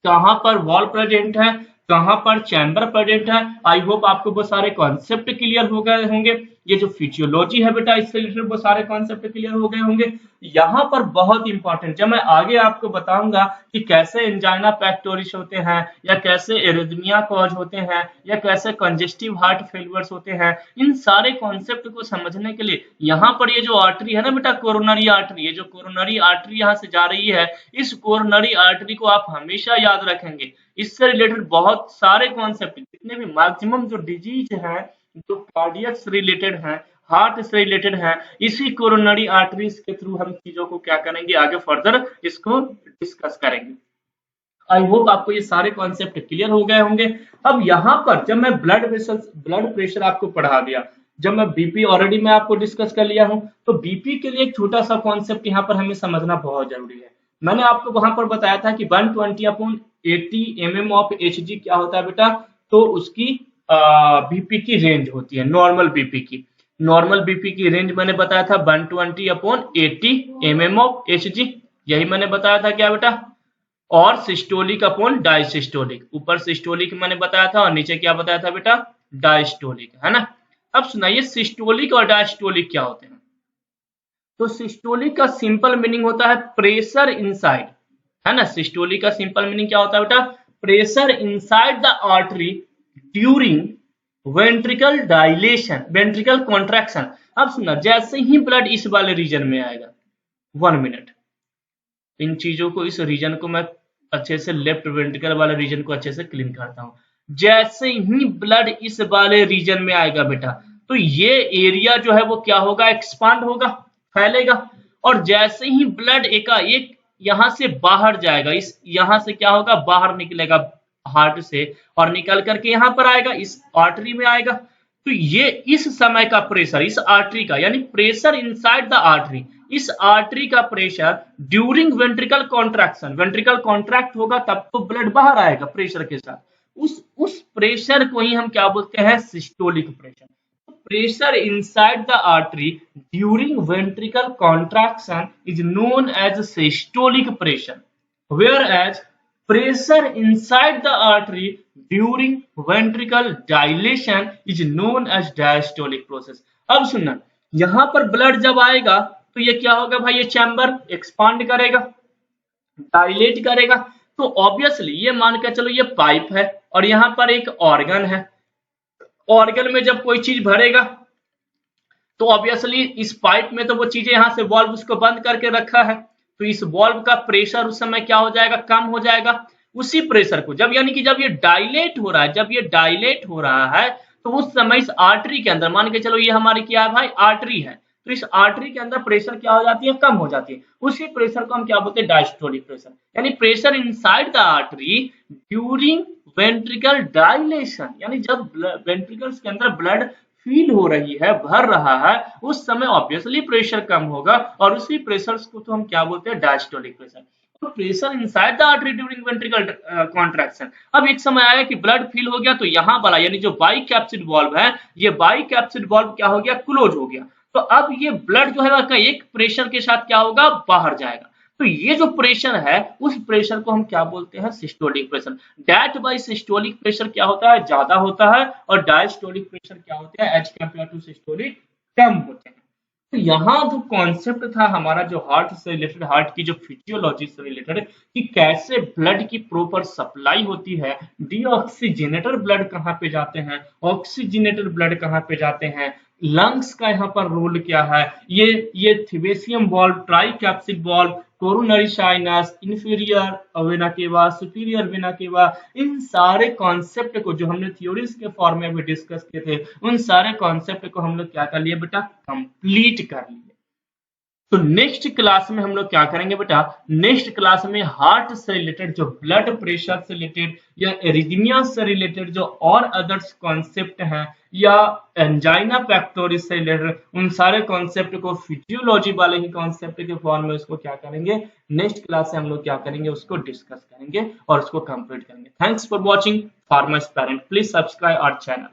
कहां पर वॉल प्रेजेंट है, कहां पर चैम्बर प्रेजेंट है, आई होप आपको वो सारे कॉन्सेप्ट क्लियर हो गए होंगे। ये जो फिजियोलॉजी है बेटा इससे रिलेटेड वो सारे कॉन्सेप्ट क्लियर हो गए होंगे। यहाँ पर बहुत इंपॉर्टेंट, जब मैं आगे आपको बताऊंगा कि कैसे एंजाइना पेक्टोरिस होते हैं, या कैसे एरिथमिया कॉज होते हैं, या कैसे कंजेस्टिव हार्ट फेलियर्स होते हैं, इन सारे कॉन्सेप्ट को समझने के लिए यहाँ पर ये जो आर्टरी है ना बेटा, कोरोनरी आर्टरी, ये जो कोरोनरी आर्टरी यहाँ से जा रही है, इस कोरोनरी आर्टरी को आप हमेशा याद रखेंगे। इससे रिलेटेड बहुत सारे कॉन्सेप्ट, जितने भी मैक्सिमम जो डिजीज है, जो कार्डियक से रिलेटेड है, हार्ट से रिलेटेड है, इसी कोरोनरी आर्टरीज के थ्रू हम चीजों को क्या करेंगे, आगे फर्दर इसको डिस्कस करेंगे। आई होप आपको ये सारे कॉन्सेप्ट क्लियर हो गए होंगे। अब यहाँ पर जब मैं ब्लड वेसल्स, ब्लड प्रेशर आपको पढ़ा दिया, जब मैं बीपी ऑलरेडी मैं आपको डिस्कस कर लिया हूं, तो बीपी के लिए एक छोटा सा कॉन्सेप्ट यहाँ पर हमें समझना बहुत जरूरी है। मैंने आपको वहां पर बताया था कि 120/80 mm ऑफ Hg क्या होता है बेटा, तो उसकी बीपी की रेंज होती है, नॉर्मल बीपी की। नॉर्मल बीपी की रेंज मैंने बताया था 120/80 mm ऑफ Hg, यही मैंने बताया था क्या बेटा। और सिस्टोलिक अपॉन डायसिस्टोलिक, ऊपर सिस्टोलिक मैंने बताया था और नीचे क्या बताया था बेटा, डायस्टोलिक, है ना। अब सुनाइए सिस्टोलिक और डायस्टोलिक क्या होते हैं। तो सिस्टोलिक का सिंपल मीनिंग होता है प्रेशर इनसाइड, है ना। सिस्टोलिक का सिंपल मीनिंग क्या होता है बेटा, pressure inside the artery during ventricle dilation, ventricle contraction. अब सुनना, जैसे ही ब्लड इस वाले रीजन में आएगा, 1 मिनट, इन चीजों को, इस रीजन को मैं अच्छे से, लेफ्ट वेंट्रिकल वाले रीजन को अच्छे से क्लीन करता हूँ। जैसे ही ब्लड इस वाले रीजन में आएगा बेटा, तो ये एरिया जो है वो क्या होगा, एक्सपांड होगा, फैलेगा। और जैसे ही ब्लड एकाएक यहां से बाहर जाएगा, इस यहां से क्या होगा, बाहर निकलेगा हार्ट से, और निकल करके यहां पर आएगा, इस आर्टरी में आएगा। तो ये इस समय का प्रेशर, इस आर्टरी का, यानी प्रेशर इनसाइड द आर्टरी, इस आर्टरी का pressure during ventricle contraction, ventricle contract होगा तब तो ब्लड बाहर आएगा प्रेशर के साथ, उस प्रेशर को ही हम क्या बोलते हैं, systolic pressure. Pressure inside the artery during ventricle contraction is known as systolic pressure, whereas pressure inside the artery during ventricle dilation is known as diastolic process। अब सुनना, यहां पर ब्लड जब आएगा तो ये क्या होगा भाई, ये चैम्बर एक्सपांड करेगा, डायलेट करेगा। तो ऑब्वियसली ये मान के चलो, ये पाइप है और यहां पर एक ऑर्गन है, ऑर्गन में जब कोई चीज भरेगा तो ऑब्वियसली इस पाइप में तो वो चीजें, यहां से वॉल्व उसको बंद करके रखा है, तो इस वॉल्व का प्रेशर उस समय क्या हो जाएगा, कम हो जाएगा। उसी प्रेशर को जब, यानी कि जब ये डायलेट हो रहा है, जब ये डायलेट हो रहा है, तो उस समय इस आर्टरी के अंदर, मान के चलो ये हमारी क्या है भाई, आर्टरी है, तो इस आर्टरी के अंदर प्रेशर क्या हो जाती है, कम हो जाती है। उसी प्रेशर को हम क्या बोलते हैं, डायस्टोलिक प्रेशर, यानी pressure inside the artery during ventricle dilation, यानी जब वेंट्रिकल्स के अंदर ब्लड फील हो रही है, भर रहा है, उस समय ऑब्वियसली प्रेशर कम होगा, और उसी प्रेशर को तो हम क्या बोलते हैं, डायस्टोलिक प्रेशर। तो pressure inside the artery during ventricle contraction. अब एक समय आया कि ब्लड फील हो गया, तो यहां वाला, यानी जो बाइकैप्सिड वॉल्व है, ये बाइकैप्सिड वॉल्व क्या हो गया, क्लोज हो गया। तो अब ये ब्लड जो है एक प्रेशर के साथ क्या होगा, बाहर जाएगा। तो ये जो प्रेशर है, उस प्रेशर को हम क्या बोलते हैं, systolic pressure. That bye systolic pressure क्या होता है, ज्यादा होता है, और डायस्टोलिक प्रेशर क्या होता है, एज कंपेयर टू सिस्टोलिक कम होते हैं। तो यहाँ जो कॉन्सेप्ट था हमारा, जो हार्ट से रिलेटेड, हार्ट की जो फिजियोलॉजी से रिलेटेड, कि कैसे ब्लड की प्रॉपर सप्लाई होती है, डीऑक्सीजनेटेड ब्लड कहाँ पे जाते हैं, ऑक्सीजनेटेड ब्लड कहाँ पे जाते हैं, लंग्स का यहाँ पर रोल क्या है, ये thebesian valve, tricuspid valve, coronary sinus, inferior vena cava, superior vena cava, इन सारे कॉन्सेप्ट को जो हमने थ्योरीज के फॉर्म में भी डिस्कस किए थे, उन सारे कॉन्सेप्ट को हम लोग क्या कर लिए बेटा, कंप्लीट कर लिए। तो नेक्स्ट क्लास में हम लोग क्या करेंगे बेटा, नेक्स्ट क्लास में हार्ट से रिलेटेड, जो ब्लड प्रेशर से रिलेटेड या एरिथमिया से रिलेटेड जो और अदर्स कॉन्सेप्ट हैं, या एंजाइना पेक्टोरिस से रिलेटेड, उन सारे कॉन्सेप्ट को फिजियोलॉजी वाले ही कॉन्सेप्ट के फॉर्म में उसको क्या करेंगे, नेक्स्ट क्लास से हम लोग क्या करेंगे, उसको डिस्कस करेंगे और उसको कंप्लीट करेंगे। Thanks for watching farmers parent, please subscribe our channel.